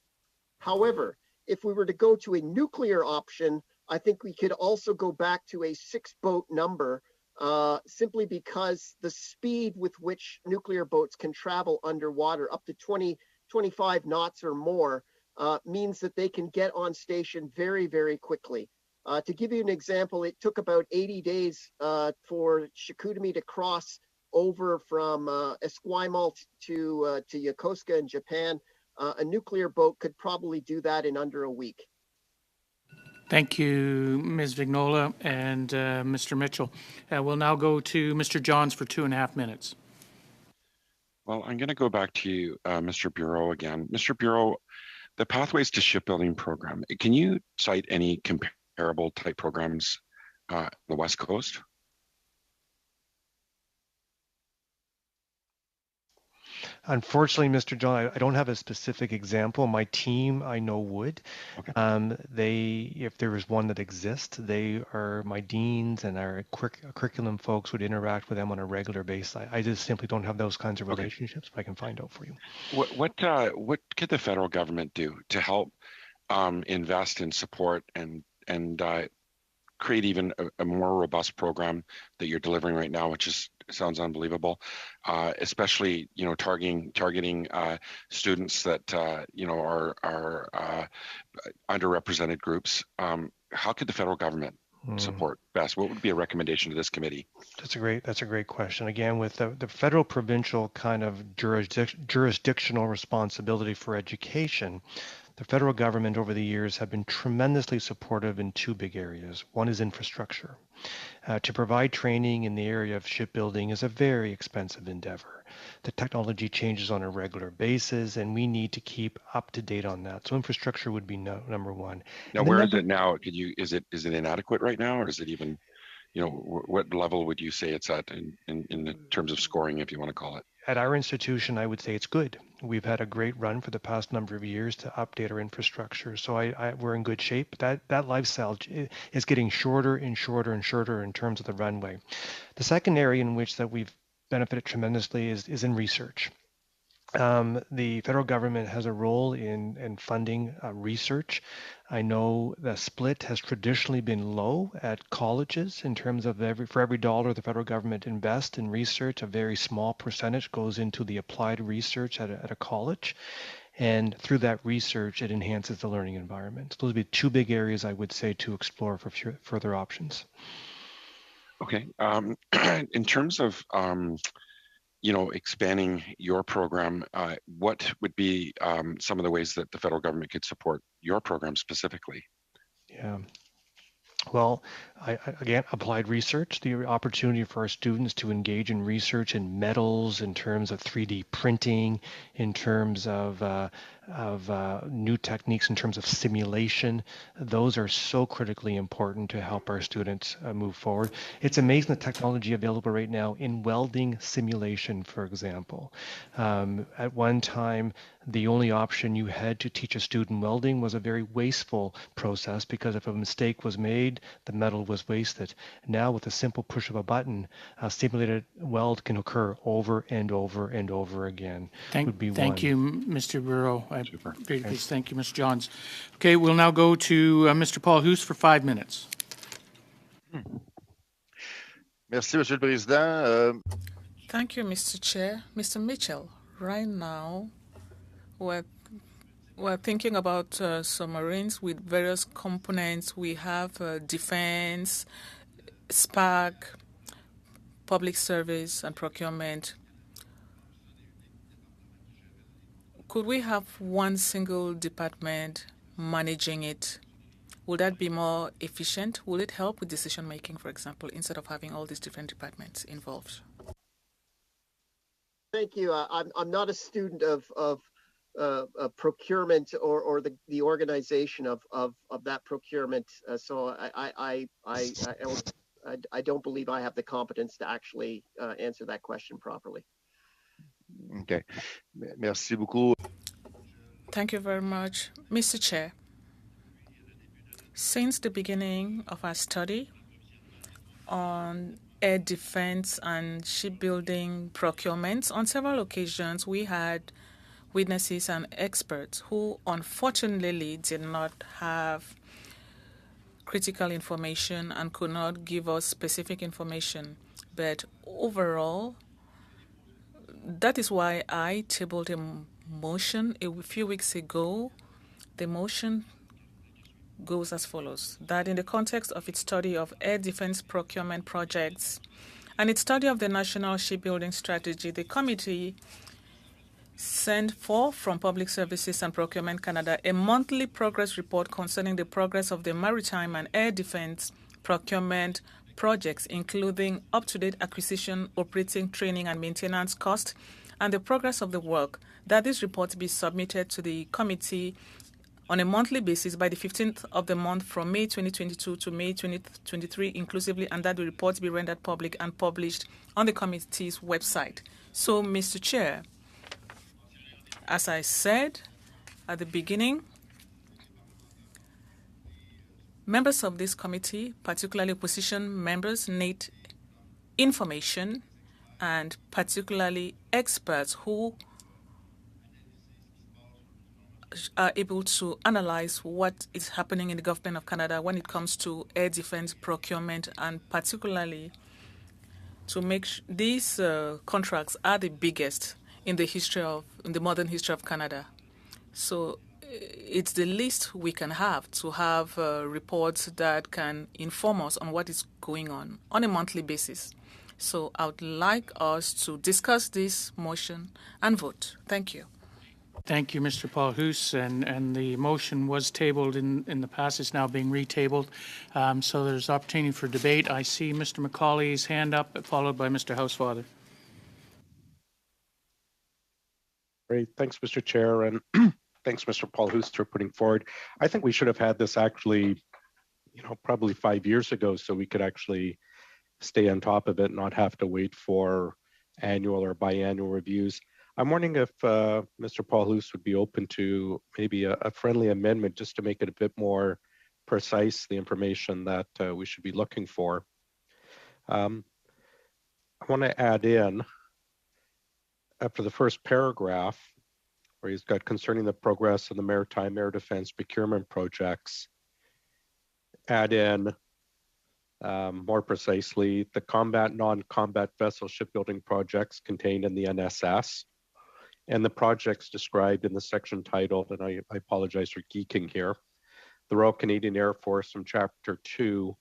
However, if we were to go to a nuclear option, I think we could also go back to a 6-boat number, simply because the speed with which nuclear boats can travel underwater, up to 25 knots or more, means that they can get on station very, very quickly. To give you an example, it took about 80 days for Chicoutimi to cross over from Esquimalt to Yokosuka in Japan. A nuclear boat could probably do that in under a week. Thank you, Ms. Vignola and Mr. Mitchell. We'll now go to Mr. Johns for 2.5 minutes. Well, I'm going to go back to you, Mr. Bureau again. Mr. Bureau, the Pathways to Shipbuilding program, can you cite any comparable type programs on the West Coast? Unfortunately, Mr. John, I don't have a specific example. My team, I know, would. Okay. If there is one that exists, they are my deans and our curriculum folks would interact with them on a regular basis. I just simply don't have those kinds of relationships, but I can find out for you. What could the federal government do to help invest in support and create even a more robust program that you're delivering right now, which sounds unbelievable, especially targeting students that are underrepresented groups. How could the federal government support best? What would be a recommendation to this committee? That's a great question. Again, with the federal provincial kind of jurisdictional responsibility for education, the federal government over the years have been tremendously supportive in two big areas. One is infrastructure. To provide training in the area of shipbuilding is a very expensive endeavor. The technology changes on a regular basis, and we need to keep up to date on that. So infrastructure would be number one. Now, where is it now? Is it inadequate right now, or is it even, what level would you say it's at in terms of scoring, if you want to call it? At our institution, I would say it's good. We've had a great run for the past number of years to update our infrastructure. So we're in good shape. That lifestyle is getting shorter and shorter and shorter in terms of the runway. The second area in which that we've benefited tremendously is in research. The federal government has a role in funding research. I know the split has traditionally been low at colleges in terms of for every dollar the federal government invests in research, a very small percentage goes into the applied research at a college. And through that research, it enhances the learning environment. So those would be two big areas I would say to explore for further options. Okay. In terms of expanding your program, what would be some of the ways that the federal government could support your program specifically? Yeah. Well, again, applied research, the opportunity for our students to engage in research in metals, in terms of 3D printing, in terms of new techniques, in terms of simulation. Those are so critically important to help our students move forward. It's amazing the technology available right now in welding simulation, for example. At one time, the only option you had to teach a student welding was a very wasteful process, because if a mistake was made, the metal was wasted. Now, with a simple push of a button, a simulated weld can occur over and over and over again. Thank you, Mr. Bureau. Thank you, Mr. Johns. Okay, we'll now go to Mr. Paul Hoos for 5 minutes. Merci, Monsieur le Président. Thank you, Mr. Chair. Mr. Mitchell, right now, we're thinking about submarines with various components. We have defense, SPAC, public service, and procurement. Could we have one single department managing it? Will that be more efficient? Will it help with decision making, for example, instead of having all these different departments involved? Thank you. I'm not a student of procurement or the organization of that procurement. So I don't believe I have the competence to actually answer that question properly. Okay. Merci beaucoup. Thank you very much. Mr. Chair, since the beginning of our study on air defense and shipbuilding procurements, on several occasions we had witnesses and experts who unfortunately did not have critical information and could not give us specific information. But overall, that is why I tabled a motion a few weeks ago. The motion goes as follows: that in the context of its study of air defense procurement projects and its study of the National Shipbuilding Strategy, the committee send forth from Public Services and Procurement Canada a monthly progress report concerning the progress of the maritime and air defense procurement projects, including up-to-date acquisition, operating, training, and maintenance costs, and the progress of the work. That this report be submitted to the committee on a monthly basis by the 15th of the month from May 2022 to May 2023 inclusively, and that the report be rendered public and published on the committee's website. So, Mr. Chair, As I said at the beginning, members of this committee, particularly opposition members, need information, and particularly experts who are able to analyze what is happening in the government of Canada when it comes to air defense procurement, and particularly to make these contracts are the biggest in the modern history of Canada. So it's the least we can have to have reports that can inform us on what is going on a monthly basis. So I would like us to discuss this motion and vote. Thank you. Thank you, Mr. Paul Hoos, and the motion was tabled in the past. It's now being retabled, so there's opportunity for debate. I see Mr. McCauley's hand up, followed by Mr. Housefather. Great, thanks, Mr. Chair, and thanks, Mr. Paul Hoos, for putting forward. I think we should have had this actually, probably 5 years ago, so we could actually stay on top of it, not have to wait for annual or biannual reviews. I'm wondering if Mr. Paul Hoos would be open to maybe a friendly amendment just to make it a bit more precise, the information that we should be looking for. I want to add in, after the first paragraph, where he's got concerning the progress of the maritime air defense procurement projects, add in more precisely the combat, non-combat vessel shipbuilding projects contained in the NSS, and the projects described in the section titled, and I apologize for geeking here, the Royal Canadian Air Force from Chapter 2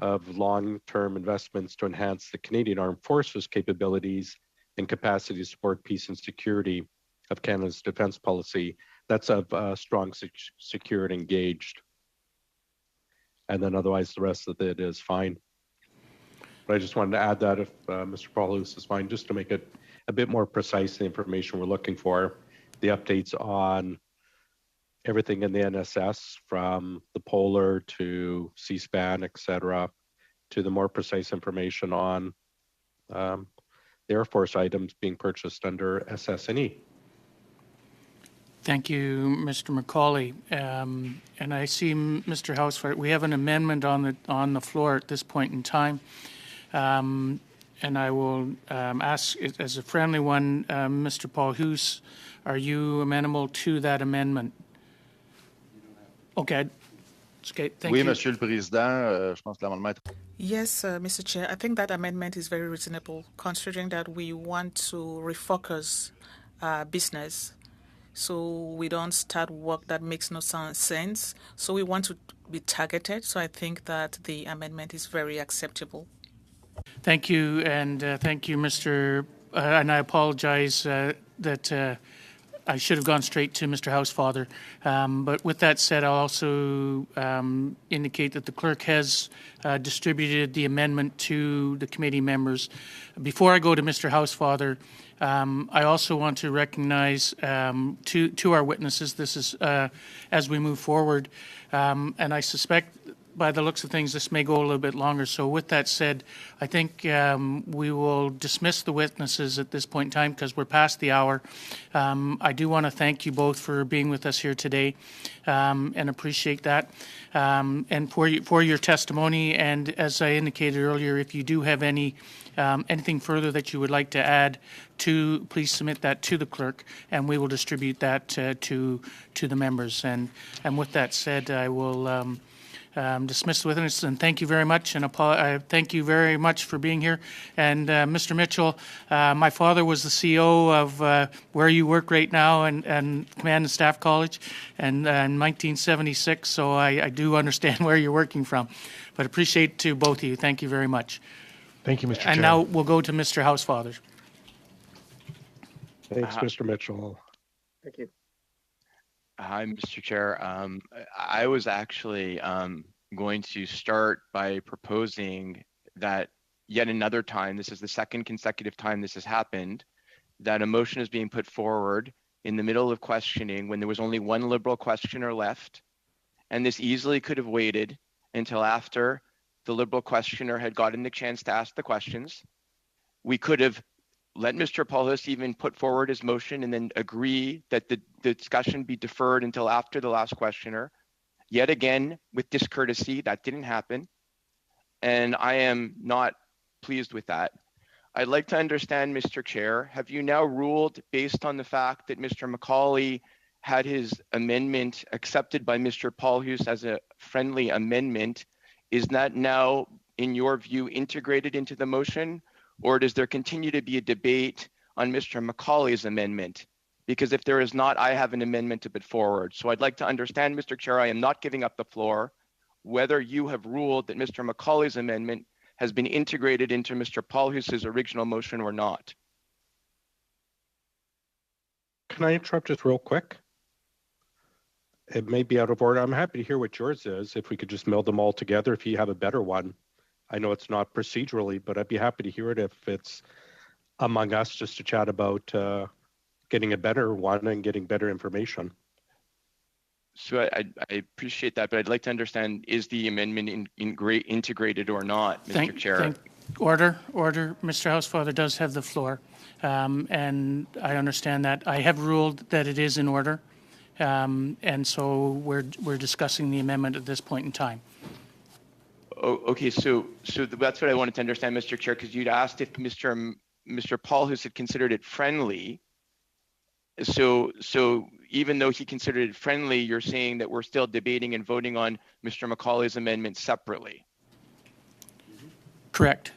of long-term investments to enhance the Canadian Armed Forces capabilities and capacity to support peace and security of Canada's defense policy. That's of strong, secure, and engaged. And then otherwise the rest of it is fine. But I just wanted to add that if Mr. Paul Hoos is fine, just to make it a bit more precise, the information we're looking for, the updates on everything in the NSS from the Polar to C-SPAN, et cetera, to the more precise information on the Air Force items being purchased under SS&E. Thank you, Mr. McCauley. And I see Mr. Housefather. We have an amendment on the floor at this point in time. And I will ask it as a friendly one, Mr. Paul Hoos, are you amenable to that amendment? Okay. Okay, thank Oui, you. Monsieur le Président, je pense que l'amendement est... Yes, Mr. Chair, I think that amendment is very reasonable, considering that we want to refocus business, so we don't start work that makes no sense. So we want to be targeted. So I think that the amendment is very acceptable. Thank you, and thank you, Mr. And I apologize that I should have gone straight to Mr. Housefather. But with that said, I'll also indicate that the clerk has distributed the amendment to the committee members. Before I go to Mr. Housefather, I also want to recognize to our witnesses, this is as we move forward, and I suspect by the looks of things, this may go a little bit longer. So with that said, I think we will dismiss the witnesses at this point in time because we're past the hour. I do want to thank you both for being with us here today and appreciate that. And for your testimony. And as I indicated earlier, if you do have anything further that you would like to add, please submit that to the clerk, and we will distribute that to the members. And with that said, I will dismiss the witness, and thank you very much, and thank you very much for being here. And Mr. Mitchell, my father was the CEO of where you work right now, and Command and Staff College, and in 1976. So I do understand where you're working from, but appreciate to both of you. Thank you very much. Thank you, Mr. Chair. And now we'll go to Mr. Housefather. Thanks, Mr. Mitchell. Thank you. Hi, Mr. Chair. I was actually going to start by proposing that yet another time, this is the second consecutive time this has happened, that a motion is being put forward in the middle of questioning when there was only one Liberal questioner left. And this easily could have waited until after the Liberal questioner had gotten the chance to ask the questions. We could have let Mr. Paul Huss even put forward his motion and then agree that the discussion be deferred until after the last questioner. Yet again, with discourtesy, that didn't happen. And I am not pleased with that. I'd like to understand, Mr. Chair, have you now ruled based on the fact that Mr. Macaulay had his amendment accepted by Mr. Paul Huss as a friendly amendment? Is that now, in your view, integrated into the motion? Or does there continue to be a debate on Mr. Macaulay's amendment? Because if there is not, I have an amendment to put forward. So I'd like to understand, Mr. Chair, I am not giving up the floor, whether you have ruled that Mr. Macaulay's amendment has been integrated into Mr. Paul Huss's original motion or not. Can I interrupt just real quick? It may be out of order. I'm happy to hear what yours is, if we could just meld them all together, if you have a better one. I know it's not procedurally, but I'd be happy to hear it if it's among us just to chat about getting a better one and getting better information. So I appreciate that, but I'd like to understand, is the amendment integrated or not, Mr. Chair? Order. Mr. Housefather does have the floor, and I understand that. I have ruled that it is in order, and so we're discussing the amendment at this point in time. Oh, okay, so that's what I wanted to understand, Mr. Chair, because you'd asked if Mr. Paul Huss had considered it friendly. So even though he considered it friendly, you're saying that we're still debating and voting on Mr. Macaulay's amendment separately. Correct.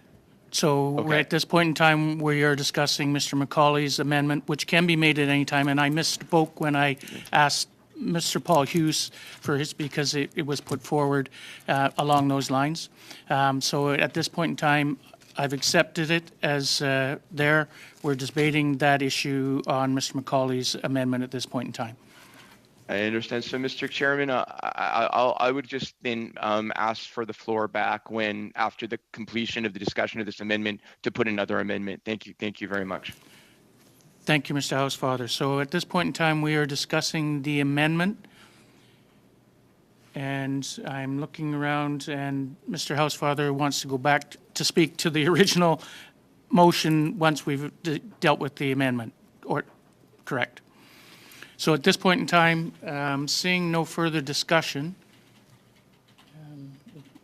So Okay. at this point in time, we are discussing Mr. Macaulay's amendment, which can be made at any time. And I misspoke when I asked Mr. Paul Huss for his, because it was put forward along those lines. So at this point in time, I've accepted it as there. We're debating that issue on Mr. Macaulay's amendment at this point in time. I understand. So, Mr. Chairman, I would just then ask for the floor back when, after the completion of the discussion of this amendment, to put another amendment. Thank you. Thank you very much. Thank you, Mr. Housefather. So at this point in time, we are discussing the amendment. And I'm looking around, and Mr. Housefather wants to go back to speak to the original motion once we've dealt with the amendment. Or correct. So at this point in time, seeing no further discussion,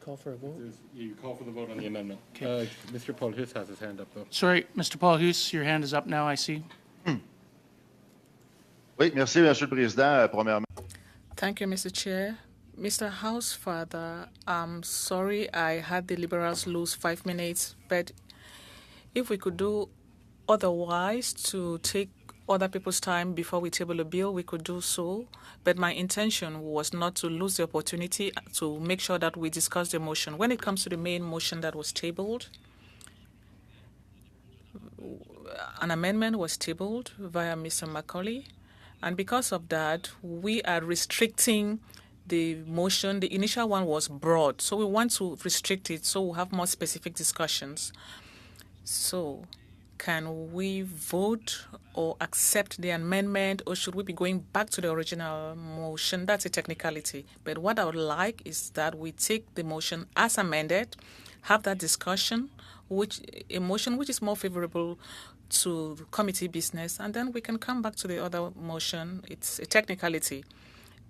call for a vote. You call for the vote on the amendment. Okay. Mr. Paul Huss has his hand up, though. Sorry, Mr. Paul Huss, your hand is up now, I see. Oui, merci, Monsieur le Président. Premièrement. Thank you, Mr. Chair. Mr. Housefather, I'm sorry I had the Liberals lose 5 minutes, but if we could do otherwise to take other people's time before we table a bill, we could do so. But my intention was not to lose the opportunity to make sure that we discuss the motion. When it comes to the main motion that was tabled, an amendment was tabled via Mr. Macaulay, and because of that, we are restricting the motion. The initial one was broad, so we want to restrict it so we'll have more specific discussions. So can we vote or accept the amendment, or should we be going back to the original motion? That's a technicality. But what I would like is that we take the motion as amended, have that discussion, a motion which is more favorable to committee business, and then we can come back to the other motion. It's a technicality.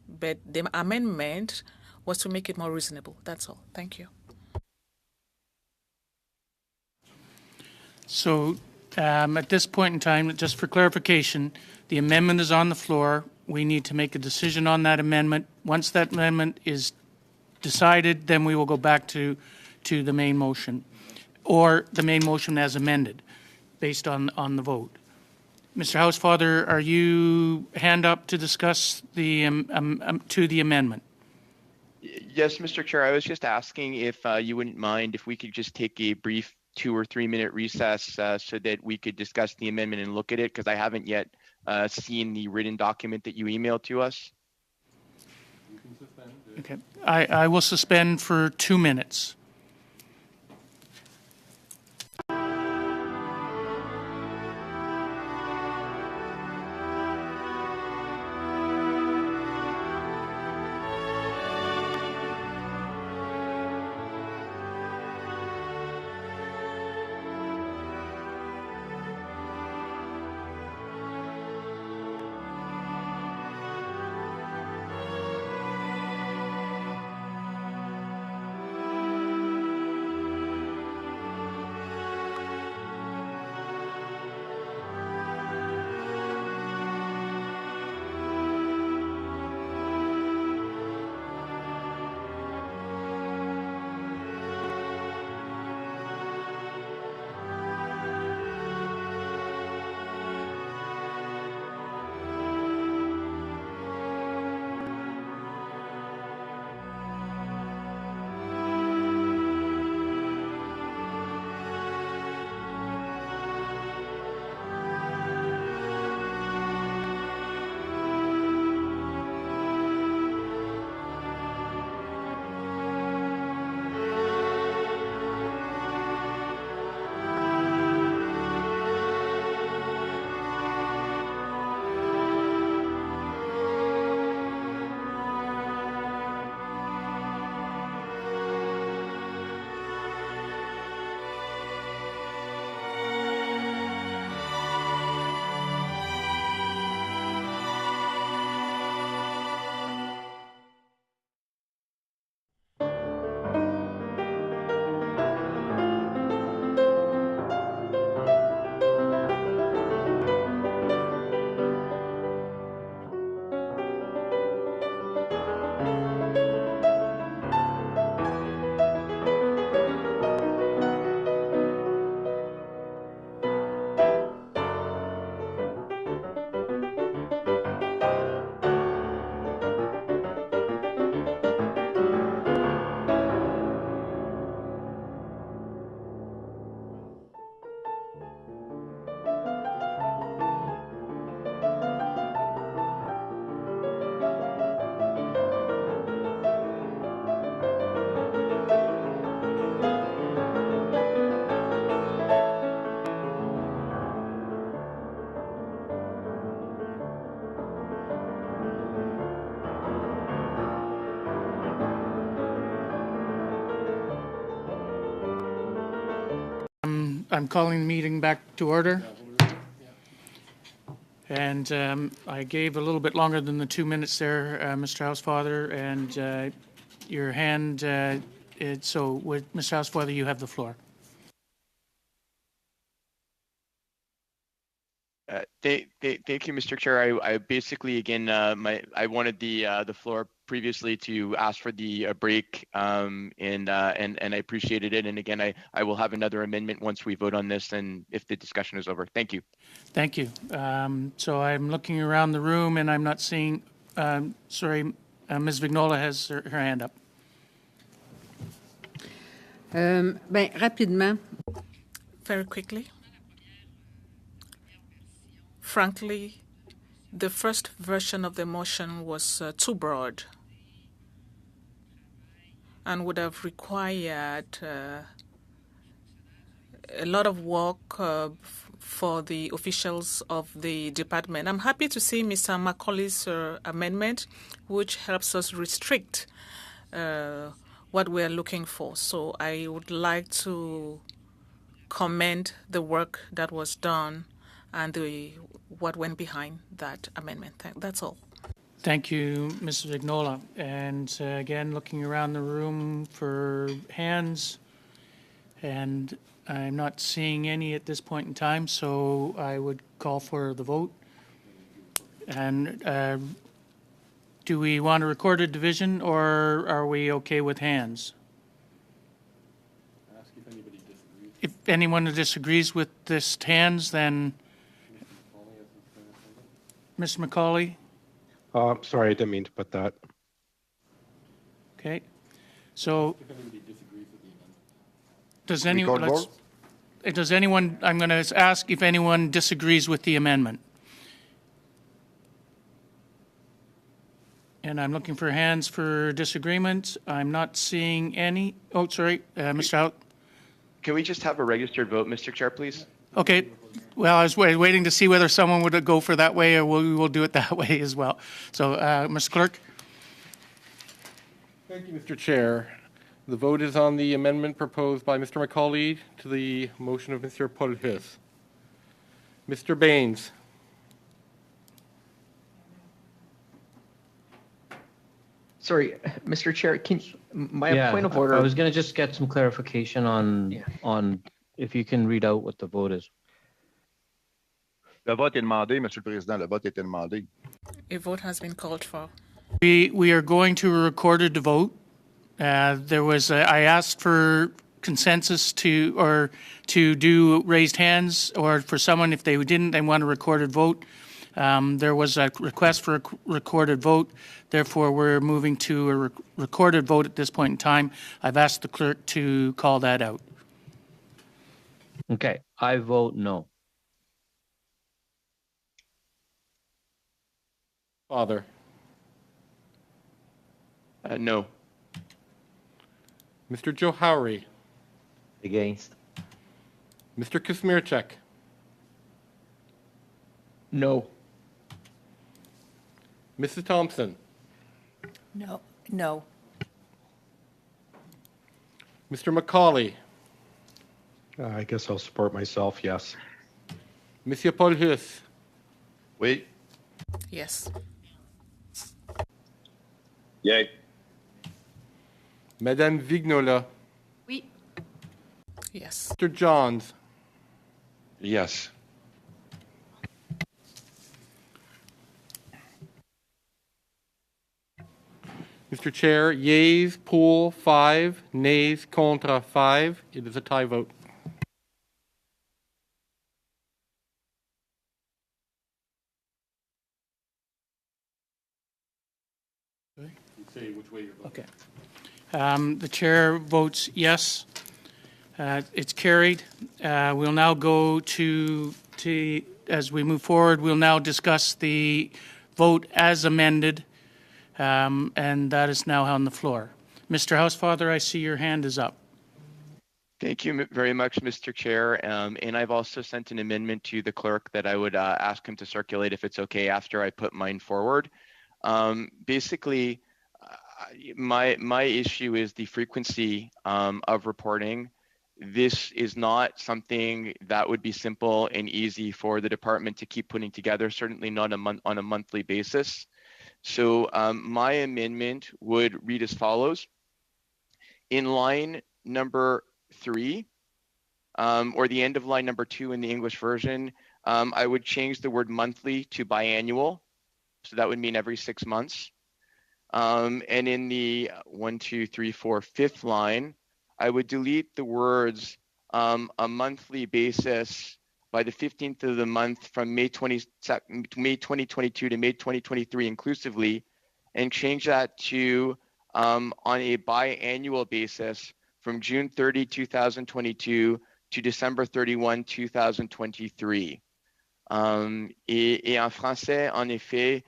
But the amendment was to make it more reasonable. That's all. Thank you. So at this point in time, just for clarification, the amendment is on the floor. We need to make a decision on that amendment. Once that amendment is decided, then we will go back to the main motion, or the main motion as amended, based on the vote. Mr. Housefather, are you hand up to discuss the amendment? Yes, Mr. Chair. I was just asking if you wouldn't mind if we could just take a brief 2 or 3 minute recess so that we could discuss the amendment and look at it, because I haven't yet seen the written document that you emailed to us. You can suspend. Okay. I will suspend for 2 minutes. I'm calling the meeting back to order. And I gave a little bit longer than the 2 minutes there, Mr. Housefather, and your hand, so with Mr. Housefather, you have the floor. Thank you, Mr. Chair. I basically, again, I wanted the floor previously to ask for the break, and I appreciated it. And again, I will have another amendment once we vote on this, and if the discussion is over. Thank you. Thank you. So I'm looking around the room, and I'm not seeing. Sorry, Ms. Vignola has her hand up. Rapidement. Very quickly. Frankly, the first version of the motion was too broad and would have required a lot of work for the officials of the department. I'm happy to see Mr. Macaulay's amendment, which helps us restrict what we're looking for. So I would like to commend the work that was done and what went behind that amendment. That's all. Thank you, Ms. Vignola. And again, looking around the room for hands, and I'm not seeing any at this point in time, so I would call for the vote. And do we want a recorded division, or are we okay with hands? Ask if anybody disagrees. If anyone disagrees with this hands, then Mr. Macaulay. Sorry, I didn't mean to put that. Okay. So If anybody disagrees with the amendment. does anyone? Does anyone? I'm going to ask if anyone disagrees with the amendment. And I'm looking for hands for disagreement. I'm not seeing any. Oh, sorry, Mr. Out. Can we just have a registered vote, Mr. Chair, please? Okay. Well, I was waiting to see whether someone would go for that way, or we will do it that way as well. So, Mr. Clerk. Thank you, Mr. Chair. The vote is on the amendment proposed by Mr. Macaulay to the motion of Mr. Polhus. Mr. Baines. Sorry, Mr. Chair, my point of order. I was going to just get some clarification on if you can read out what the vote is. Le vote est demandé, Monsieur le Président. Le vote était demandé. A vote has been called for. We are going to record a vote. I asked for consensus to do raised hands, or for someone, if they didn't, they want a recorded vote. There was a request for a recorded vote. Therefore, we're moving to a recorded vote at this point in time. I've asked the clerk to call that out. Okay, I vote no. Father. No. Mr. Joe Howery. Against. Mr. Kuzmierczak. No. Mrs. Thompson. No. No. Mr. Macaulay. I guess I'll support myself, yes. Monsieur Polhus. Oui. Yes. Yay. Madame Vignola. Oui. Yes. Mr. Johns. Yes. Mr. Chair, yeas, pour 5, nays, contre 5. It is a tie vote. Say which way you're voting. Okay. The chair votes yes. It's carried. We'll now go to, as we move forward, we'll now discuss the vote as amended, and that is now on the floor. Mr. Housefather, I see your hand is up. Thank you very much, Mr. Chair. And I've also sent an amendment to the clerk that I would ask him to circulate if it's okay after I put mine forward. Basically, my issue is the frequency of reporting. this is not something that would be simple and easy for the department to keep putting together, certainly not on a monthly basis. So my amendment would read as follows. In line number 3, or the end of line number 2 in the English version, I would change the word monthly to biannual. So that would mean every 6 months. And in the 5th line, I would delete the words a monthly basis by the 15th of the month from May 2022 to May 2023 inclusively, and change that to on a biannual basis from June 30, 2022 to December 31, 2023. Et en français, en effet.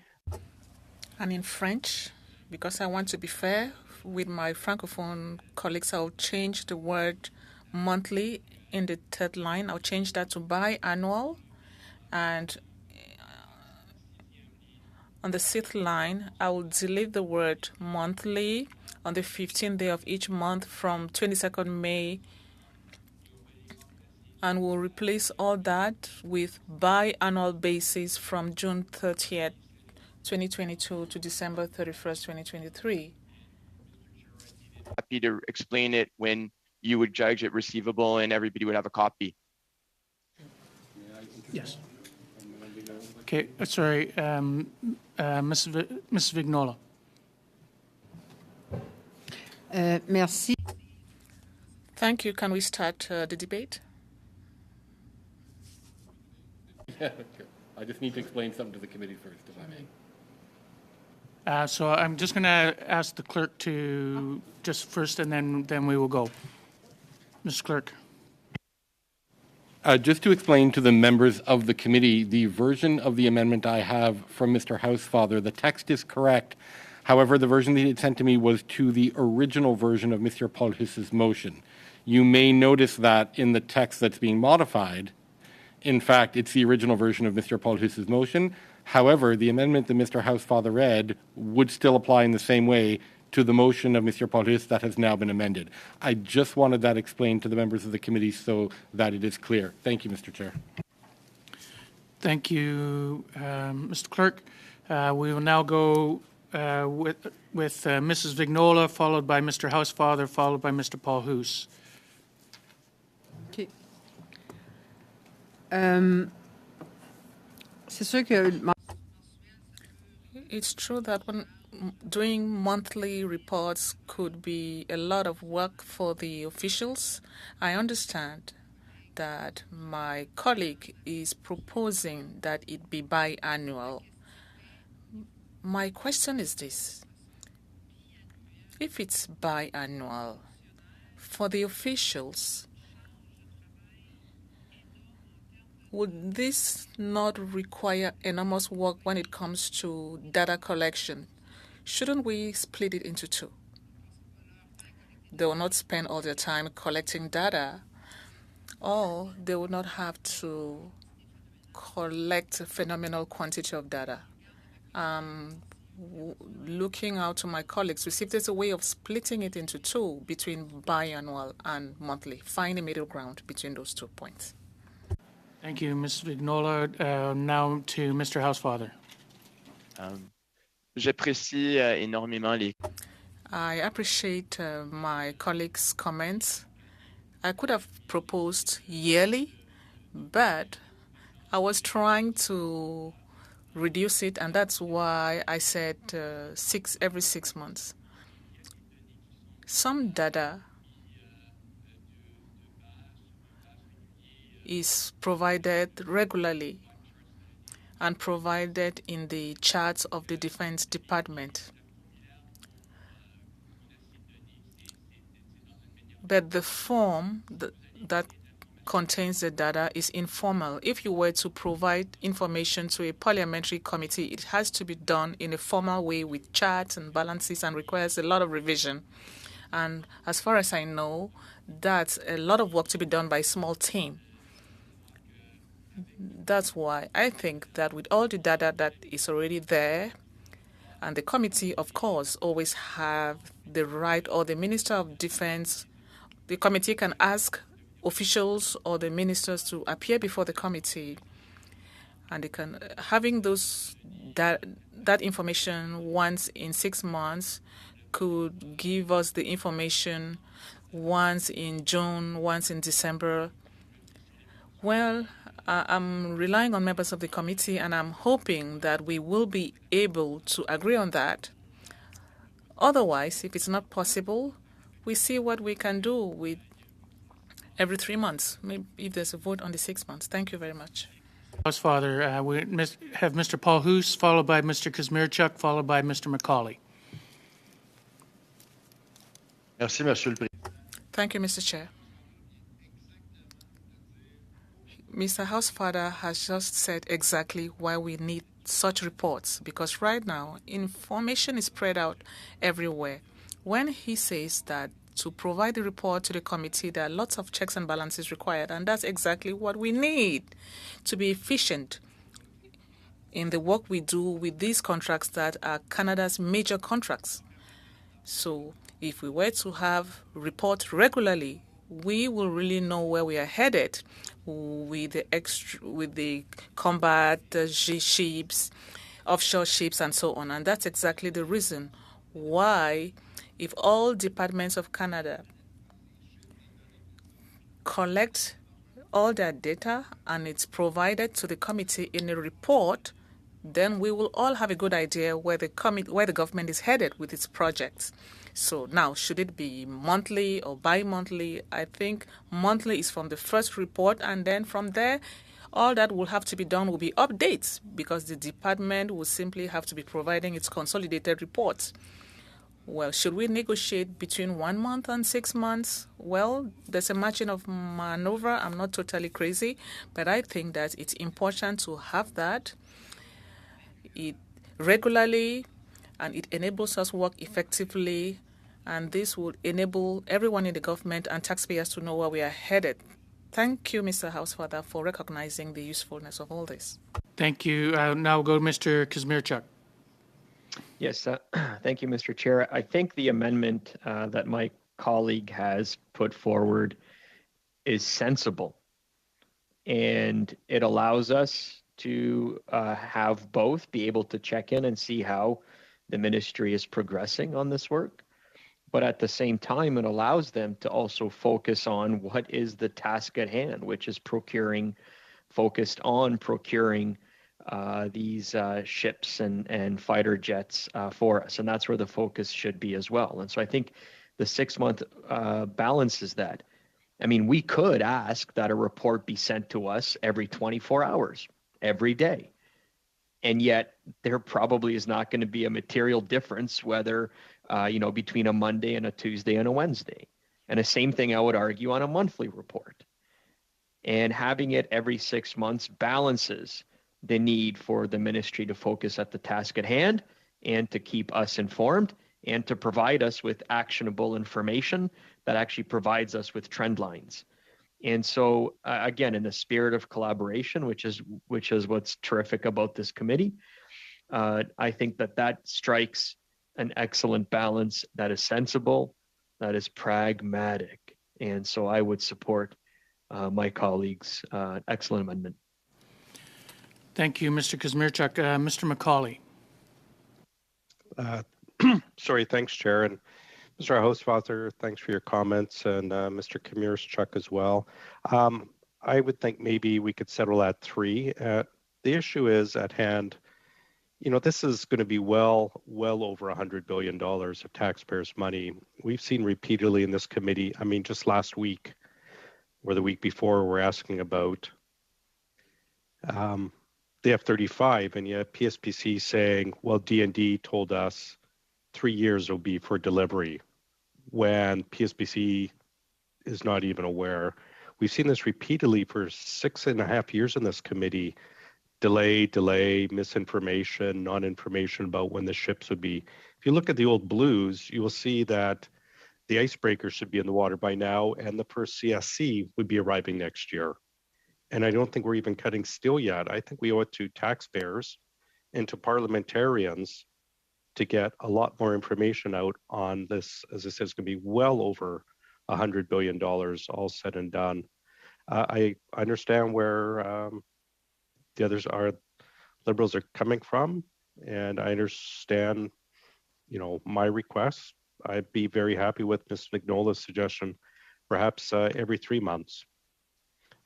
And in French, because I want to be fair with my Francophone colleagues, I'll change the word monthly in the 3rd line. I'll change that to biannual. And on the 6th line, I will delete the word monthly on the 15th day of each month from 22nd May, and we'll replace all that with biannual basis from June 30th, 2022 to December 31st, 2023. Happy to explain it when you would judge it receivable and everybody would have a copy. Yes. Okay, sorry, Ms. Vignola. Merci. Thank you. Can we start the debate? I just need to explain something to the committee first, if I may. So I'm just going to ask the clerk to just first, and then we will go. Mr. Clerk. Just to explain to the members of the committee, the version of the amendment I have from Mr. Housefather, the text is correct. However, the version that he had sent to me was to the original version of Mr. Paul Huss's motion. You may notice that in the text that's being modified, in fact, it's the original version of Mr. Paul Huss's motion. However, the amendment that Mr. Housefather read would still apply in the same way to the motion of Mr. Paul Huss that has now been amended. I just wanted that explained to the members of the committee so that it is clear. Thank you, Mr. Chair. Thank you, Mr. Clerk. We will now go with Mrs. Vignola, followed by Mr. Housefather, followed by Mr. Paul Huss. Okay. C'est sûr que it's true that when doing monthly reports could be a lot of work for the officials. I understand that my colleague is proposing that it be biannual. My question is this. If it's biannual, for the officials, would this not require enormous work when it comes to data collection? Shouldn't we split it into 2? They will not spend all their time collecting data, or they will not have to collect a phenomenal quantity of data. Looking out to my colleagues to see if there's a way of splitting it into 2 between biannual and monthly. Find a middle ground between those 2 points. Thank you, Ms. Vignola. Now to Mr. Housefather. J'apprécie énormément les. I appreciate my colleagues' comments. I could have proposed yearly, but I was trying to reduce it, and that's why I said every 6 months. Some data is provided regularly and provided in the charts of the Defense Department. But the form that contains the data is informal. If you were to provide information to a parliamentary committee, it has to be done in a formal way with charts and balances and requires a lot of revision. And as far as I know, that's a lot of work to be done by a small team. That's why I think that with all the data that is already there, and the committee, of course, always have the right, or the Minister of Defense, the committee can ask officials or the ministers to appear before the committee, and they can having that information once in 6 months could give us the information once in June, once in December. Well, I'm relying on members of the committee, and I'm hoping that we will be able to agree on that. Otherwise, if it's not possible, we see what we can do with every 3 months, maybe if there's a vote on the 6 months. Thank you very much. Father, we have Mr. Paul Hoos, followed by Mr. Kazmierczuk, followed by Mr. McCauley. Merci, Monsieur le Président. Thank you, Mr. Chair. Mr. Housefather has just said exactly why we need such reports, because right now information is spread out everywhere. When he says that to provide the report to the committee, there are lots of checks and balances required, and that's exactly what we need to be efficient in the work we do with these contracts that are Canada's major contracts. So if we were to have reports regularly, we will really know where we are headed with the combat ships, offshore ships, and so on. And that's exactly the reason why, if all departments of Canada collect all their data and it's provided to the committee in a report, then we will all have a good idea where the government is headed with its projects. So now, should it be monthly or bi-monthly? I think monthly is from the first report, and then from there, all that will have to be done will be updates, because the department will simply have to be providing its consolidated reports. Well, should we negotiate between 1 month and 6 months? Well, there's a margin of maneuver. I'm not totally crazy, but I think that it's important to have that regularly, and it enables us work effectively, and this would enable everyone in the government and taxpayers to know where we are headed. Thank you, Mr. Housefather, for recognizing the usefulness of all this. Thank you. Now go to Mr. Kazmierczuk. Yes, thank you, Mr. Chair. I think the amendment that my colleague has put forward is sensible, and it allows us to have both be able to check in and see how the ministry is progressing on this work. But at the same time, it allows them to also focus on what is the task at hand, which is focused on procuring these ships and fighter jets for us. And that's where the focus should be as well. And so I think the 6 month balances that. I mean, we could ask that a report be sent to us every 24 hours, every day. And yet there probably is not going to be a material difference whether, between a Monday and a Tuesday and a Wednesday. And the same thing I would argue on a monthly report. And having it every 6 months balances the need for the ministry to focus at the task at hand and to keep us informed and to provide us with actionable information that actually provides us with trend lines. And so, again, in the spirit of collaboration, which is what's terrific about this committee, I think that strikes an excellent balance that is sensible, that is pragmatic. And so I would support my colleague's excellent amendment. Thank you, Mr. Kazmierczuk. Mr. McCauley. Sorry, thanks, Chair. And Mr. Housefather, thanks for your comments, and Mr. Kazmierczuk as well. I would think maybe we could settle at 3. The issue is at hand, this is going to be well over $100 billion of taxpayers' money. We've seen repeatedly in this committee, just last week or the week before, we're asking about the F-35, and yet PSPC saying, well, D&D told us 3 years will be for delivery, when PSPC is not even aware. We've seen this repeatedly for 6.5 years in this committee. Delay, misinformation, non-information about when the ships would be. If you look at the old blues, you will see that the icebreaker should be in the water by now, and the first CSC would be arriving next year. And I don't think we're even cutting steel yet. I think we owe it to taxpayers and to parliamentarians to get a lot more information out on this. As I said, it's going to be well over $100 billion all said and done. I understand where the others are, Liberals are coming from, and I understand, my request. I'd be very happy with Ms. Mignola's suggestion, perhaps every 3 months,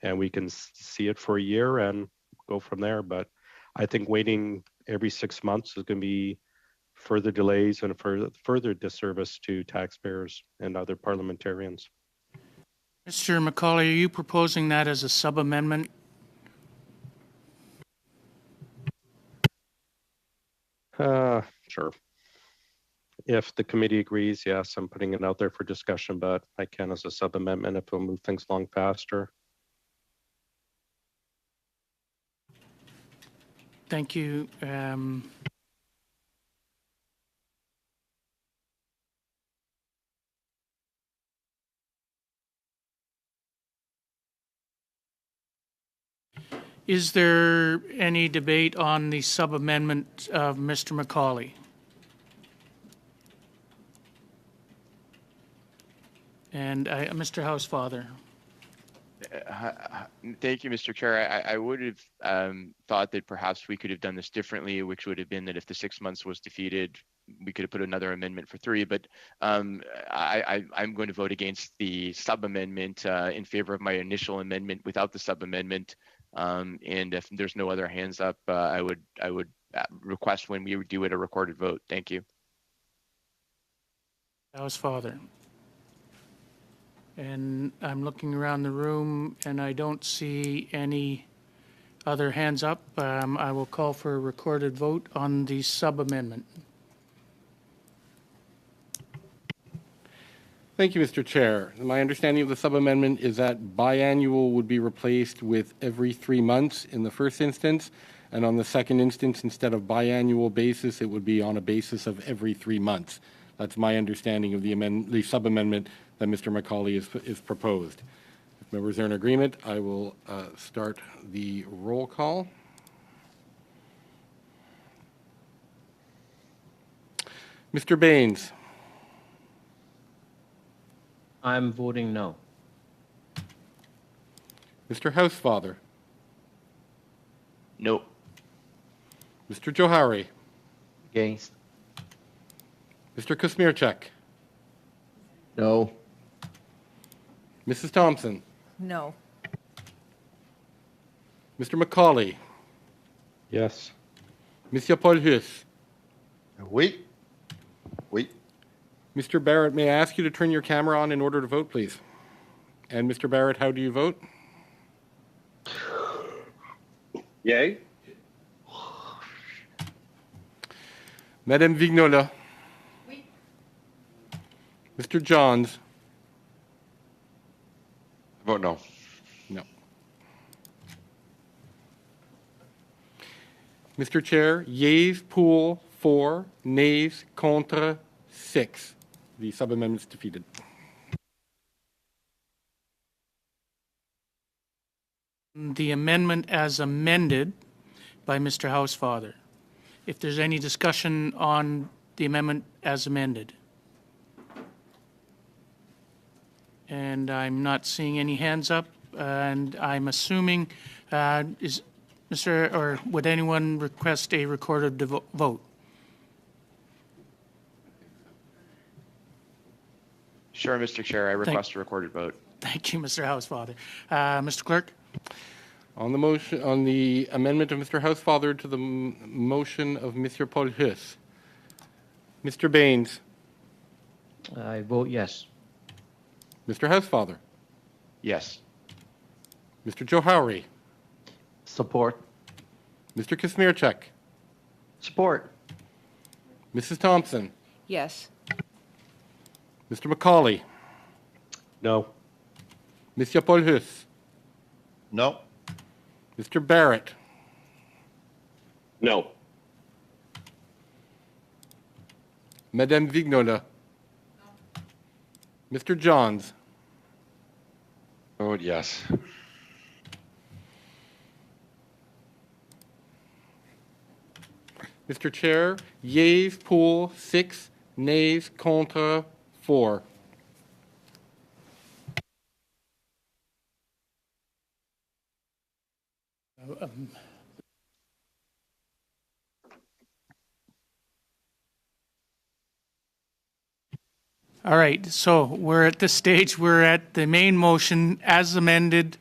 and we can see it for a year and go from there. But I think waiting every 6 months is going to be further delays and further disservice to taxpayers and other parliamentarians. Mr. McCauley, are you proposing that as a sub-amendment? Sure. If the committee agrees, yes, I'm putting it out there for discussion, but I can as a sub-amendment if it'll move things along faster. Thank you. Is there any debate on the sub-amendment of Mr. McCauley? And Mr. Housefather. Thank you, Mr. Chair. I would have thought that perhaps we could have done this differently, which would have been that if the 6 months was defeated, we could have put another amendment for 3. But I'm going to vote against the sub-amendment in favor of my initial amendment without the sub-amendment. And if there's no other hands up, I would request when we do it a recorded vote. Thank you. Housefather. And I'm looking around the room and I don't see any other hands up. I will call for a recorded vote on the sub-amendment. Thank you, Mr. Chair. My understanding of the sub-amendment is that biannual would be replaced with every 3 months in the first instance, and on the second instance, instead of biannual basis, it would be on a basis of every 3 months. That's my understanding of the sub-amendment that Mr. McCauley is proposed. If members are in agreement, I will start the roll call. Mr. Baines. I'm voting no. Mr. Housefather. No. Mr. Johari. Against. Mr. Kusmirchak. No. Mrs. Thompson. No. Mr. McCauley. Yes. Monsieur Paul Huss. Oui. Oui. Mr. Barrett, may I ask you to turn your camera on in order to vote, please? And Mr. Barrett, how do you vote? Yay. Madame Vignola. Oui. Mr. Johns. Vote no. No. Mr. Chair, yeas pour 4, nays contre 6. The sub-amendment is defeated. The amendment as amended by Mr. Housefather. If there's any discussion on the amendment as amended. And I'm not seeing any hands up, and I'm assuming, would anyone request a recorded vote? Sure, Mr. Chair. I request a recorded vote. Thank you, Mr. Housefather. Mr. Clerk? On the motion, on the amendment of Mr. Housefather to the motion of Mr. Paul Huss. Mr. Baines. I vote yes. Mr. Housefather. Yes. Mr. Johari. Support. Mr. Kusmirchak. Support. Mrs. Thompson. Yes. Mr. McCauley. No. Monsieur Paul Huss. No. Mr. Barrett. No. Madame Vignola. Mr. Johns. Vote yes. Mr. Chair, yeas pour 6, nays contre 4. All right, so we're at this stage. We're at the main motion as amended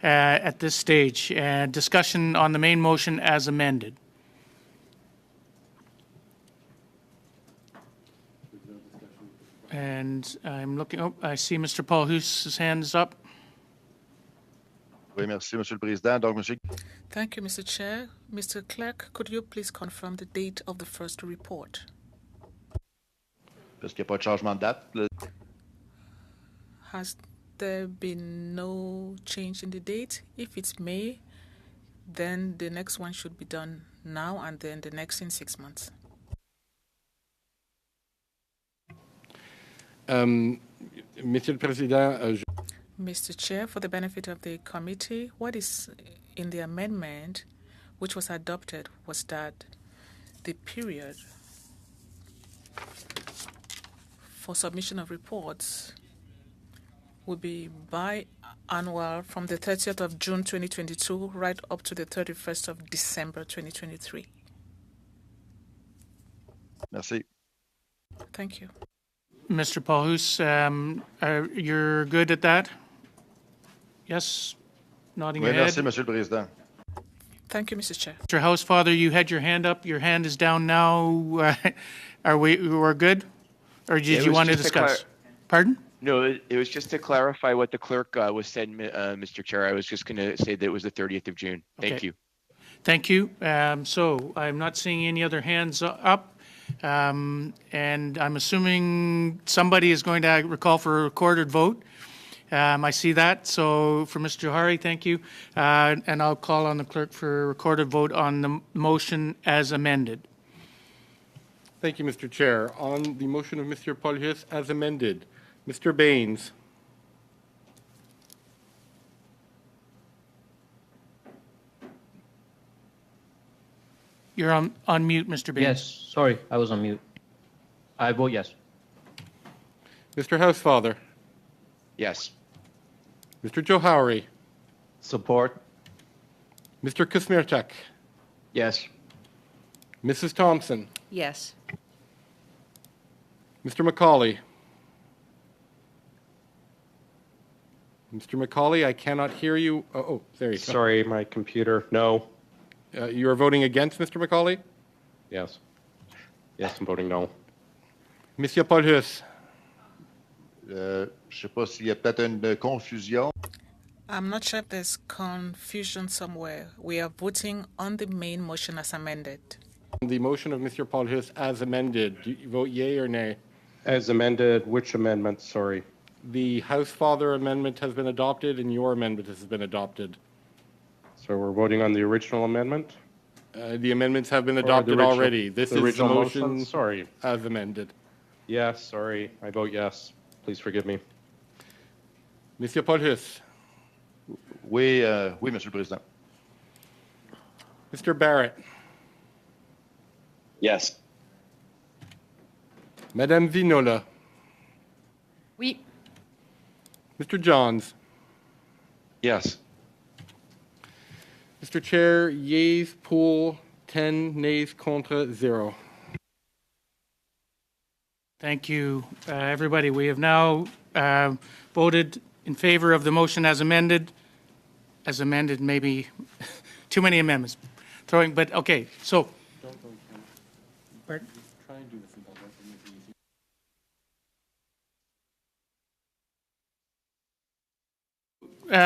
at this stage. Discussion on the main motion as amended. And I'm looking, oh, I see Mr. Paul Hoos's hand is up. Oui, merci, Monsieur le Président. Donc, Monsieur... Thank you, Mr. Chair. Mr. Clerk, could you please confirm the date of the first report? Parce qu'il n'y a pas de changement de date. Has there been no change in the date? If it's May, then the next one should be done now and then the next in 6 months. Monsieur le Président, Mr. Chair, for the benefit of the committee, what is in the amendment which was adopted was that the period for submission of reports will be biannual from the 30th of June 2022 right up to the 31st of December 2023. Merci. Thank you. Mr. Paul Hoos, you're good at that? Yes? Nodding your head. Merci, Monsieur le Président. Thank you, Mr. Chair. Mr. Housefather, you had your hand up. Your hand is down now. We're good? Or did you want to discuss? Pardon? No, it was just to clarify what the clerk was saying, Mr. Chair. I was just going to say that it was the 30th of June. Thank Okay. you. Thank you. So I'm not seeing any other hands up. And I'm assuming somebody is going to recall for a recorded vote. I see that. So for Mr. Johari, thank you. And I'll call on the clerk for a recorded vote on the motion as amended. thank you, Mr. Chair. On the motion of Mr. Paulus as amended, Mr. Baines. You're on mute, Mr. Baines. Yes, sorry, I was on mute. I vote yes. Mr. Housefather. Yes. Mr. Johari. Support. Mr. Kusmirchak. Yes. Mrs. Thompson. Yes. Mr. McCauley. Mr. McCauley, I cannot hear you. Oh, there you go. Sorry, my computer. No. You are voting against, Mr. McCauley? Yes. Yes, I'm voting no. Monsieur Paulus. Je sais pas s'il y a peut-être une confusion. I'm not sure if there's confusion somewhere. We are voting on the main motion as amended. The motion of Mr. Paulus as amended. Do you vote yea or nay? As amended, which amendment? Sorry. The Housefather amendment has been adopted and your amendment has been adopted. So we're voting on the original amendment? The amendments have been adopted already. This the is the original motion Sorry. as amended. Yes, sorry. I vote yes. Please forgive me. Monsieur Paulus. Oui, oui, Monsieur le Président. Mr. Barrett. Yes. Madame Vinola. Oui. Mr. Johns. Yes. Mr. Chair, yeas pour 10, nays contre 0. Thank you, everybody. We have now voted in favor of the motion as amended. As amended, maybe too many amendments. But okay, so. Pardon?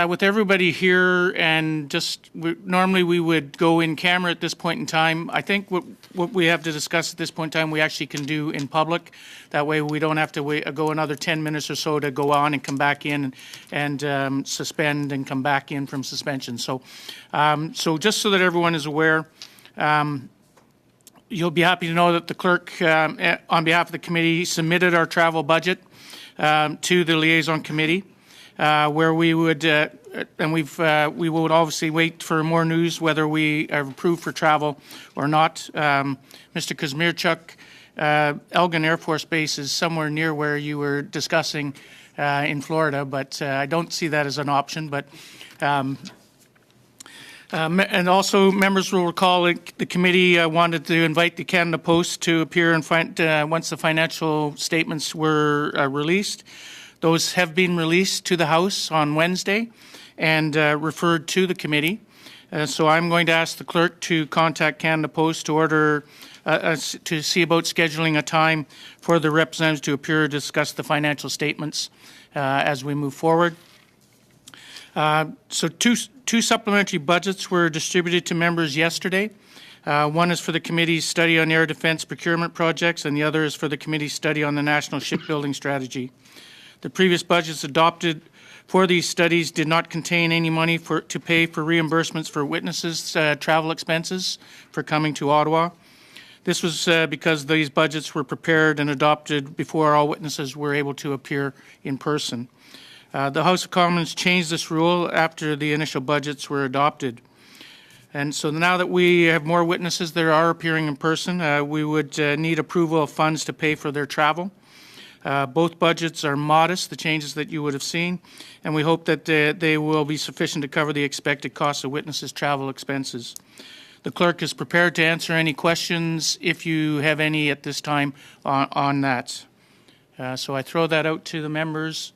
With everybody here, and just normally we would go in camera at this point in time. I think what we have to discuss at this point in time, we actually can do in public. That way, we don't have to go another 10 minutes or so to go on and come back in and suspend and come back in from suspension. So, so just so that everyone is aware, you'll be happy to know that the clerk, on behalf of the committee, submitted our travel budget to the liaison committee. Where we would, and we would obviously wait for more news whether we are approved for travel or not. Mr. Kazmierczuk, Elgin Air Force Base is somewhere near where you were discussing in Florida, but I don't see that as an option. But And also, members will recall that the committee wanted to invite the Canada Post to appear once the financial statements were released. Those have been released to the House on Wednesday and referred to the committee. So I'm going to ask the clerk to contact Canada Post to order to see about scheduling a time for the representatives to appear to discuss the financial statements as we move forward. So two supplementary budgets were distributed to members yesterday. One is for the committee's study on air defense procurement projects, and the other is for the committee's study on the national shipbuilding strategy. The previous budgets adopted for these studies did not contain any money to pay for reimbursements for witnesses' travel expenses for coming to Ottawa. This was because these budgets were prepared and adopted before all witnesses were able to appear in person. The House of Commons changed this rule after the initial budgets were adopted. And so now that we have more witnesses that are appearing in person, we would need approval of funds to pay for their travel. Both budgets are modest, the changes that you would have seen, and we hope that they will be sufficient to cover the expected costs of witnesses' travel expenses. The clerk is prepared to answer any questions, if you have any at this time, on that. So I throw that out to the members.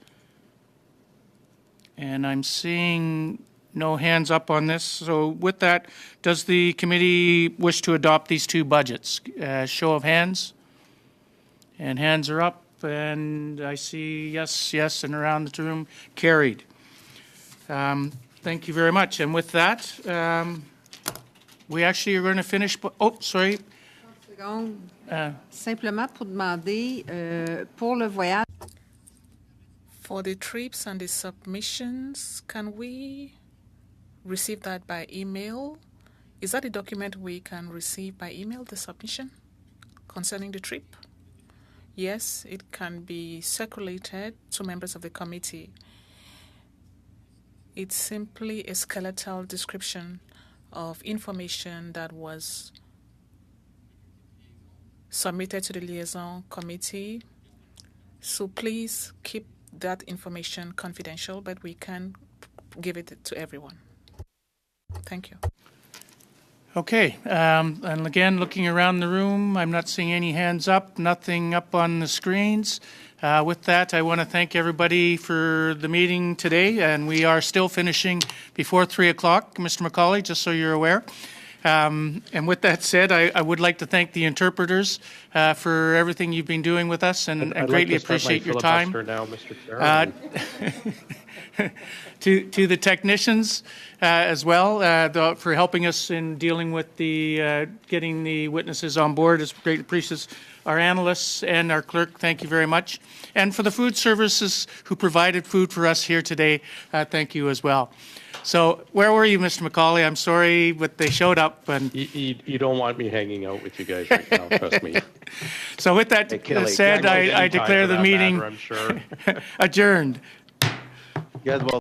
And I'm seeing no hands up on this. So with that, does the committee wish to adopt these two budgets? Show of hands. And hands are up. And I see yes, yes, and around the room, carried. Thank you very much. And with that, we actually are going to finish. Oh, sorry. Simplement pour demander pour le voyage. For the trips and the submissions, can we receive that by email? Is that a document we can receive by email, the submission concerning the trip? Yes, it can be circulated to members of the committee. It's simply a skeletal description of information that was submitted to the liaison committee. So please keep that information confidential, but we can give it to everyone. Thank you. Okay, and again, looking around the room, I'm not seeing any hands up, nothing up on the screens. With that, I want to thank everybody for the meeting today, and we are still finishing before 3 o'clock, Mr. McCauley, just so you're aware. And with that said, I would like to thank the interpreters for everything you've been doing with us, and greatly appreciate your time. Now, Mr. Chair. To the technicians as well for helping us in dealing with the getting the witnesses on board. It's great appreciates our analysts and our clerk. Thank you very much. And for the food services who provided food for us here today, thank you as well. So where were you, Mr. McCauley? I'm sorry, but they showed up. And you don't want me hanging out with you guys right now, trust me. So with that said, I declare the meeting I'm sure. adjourned. You guys well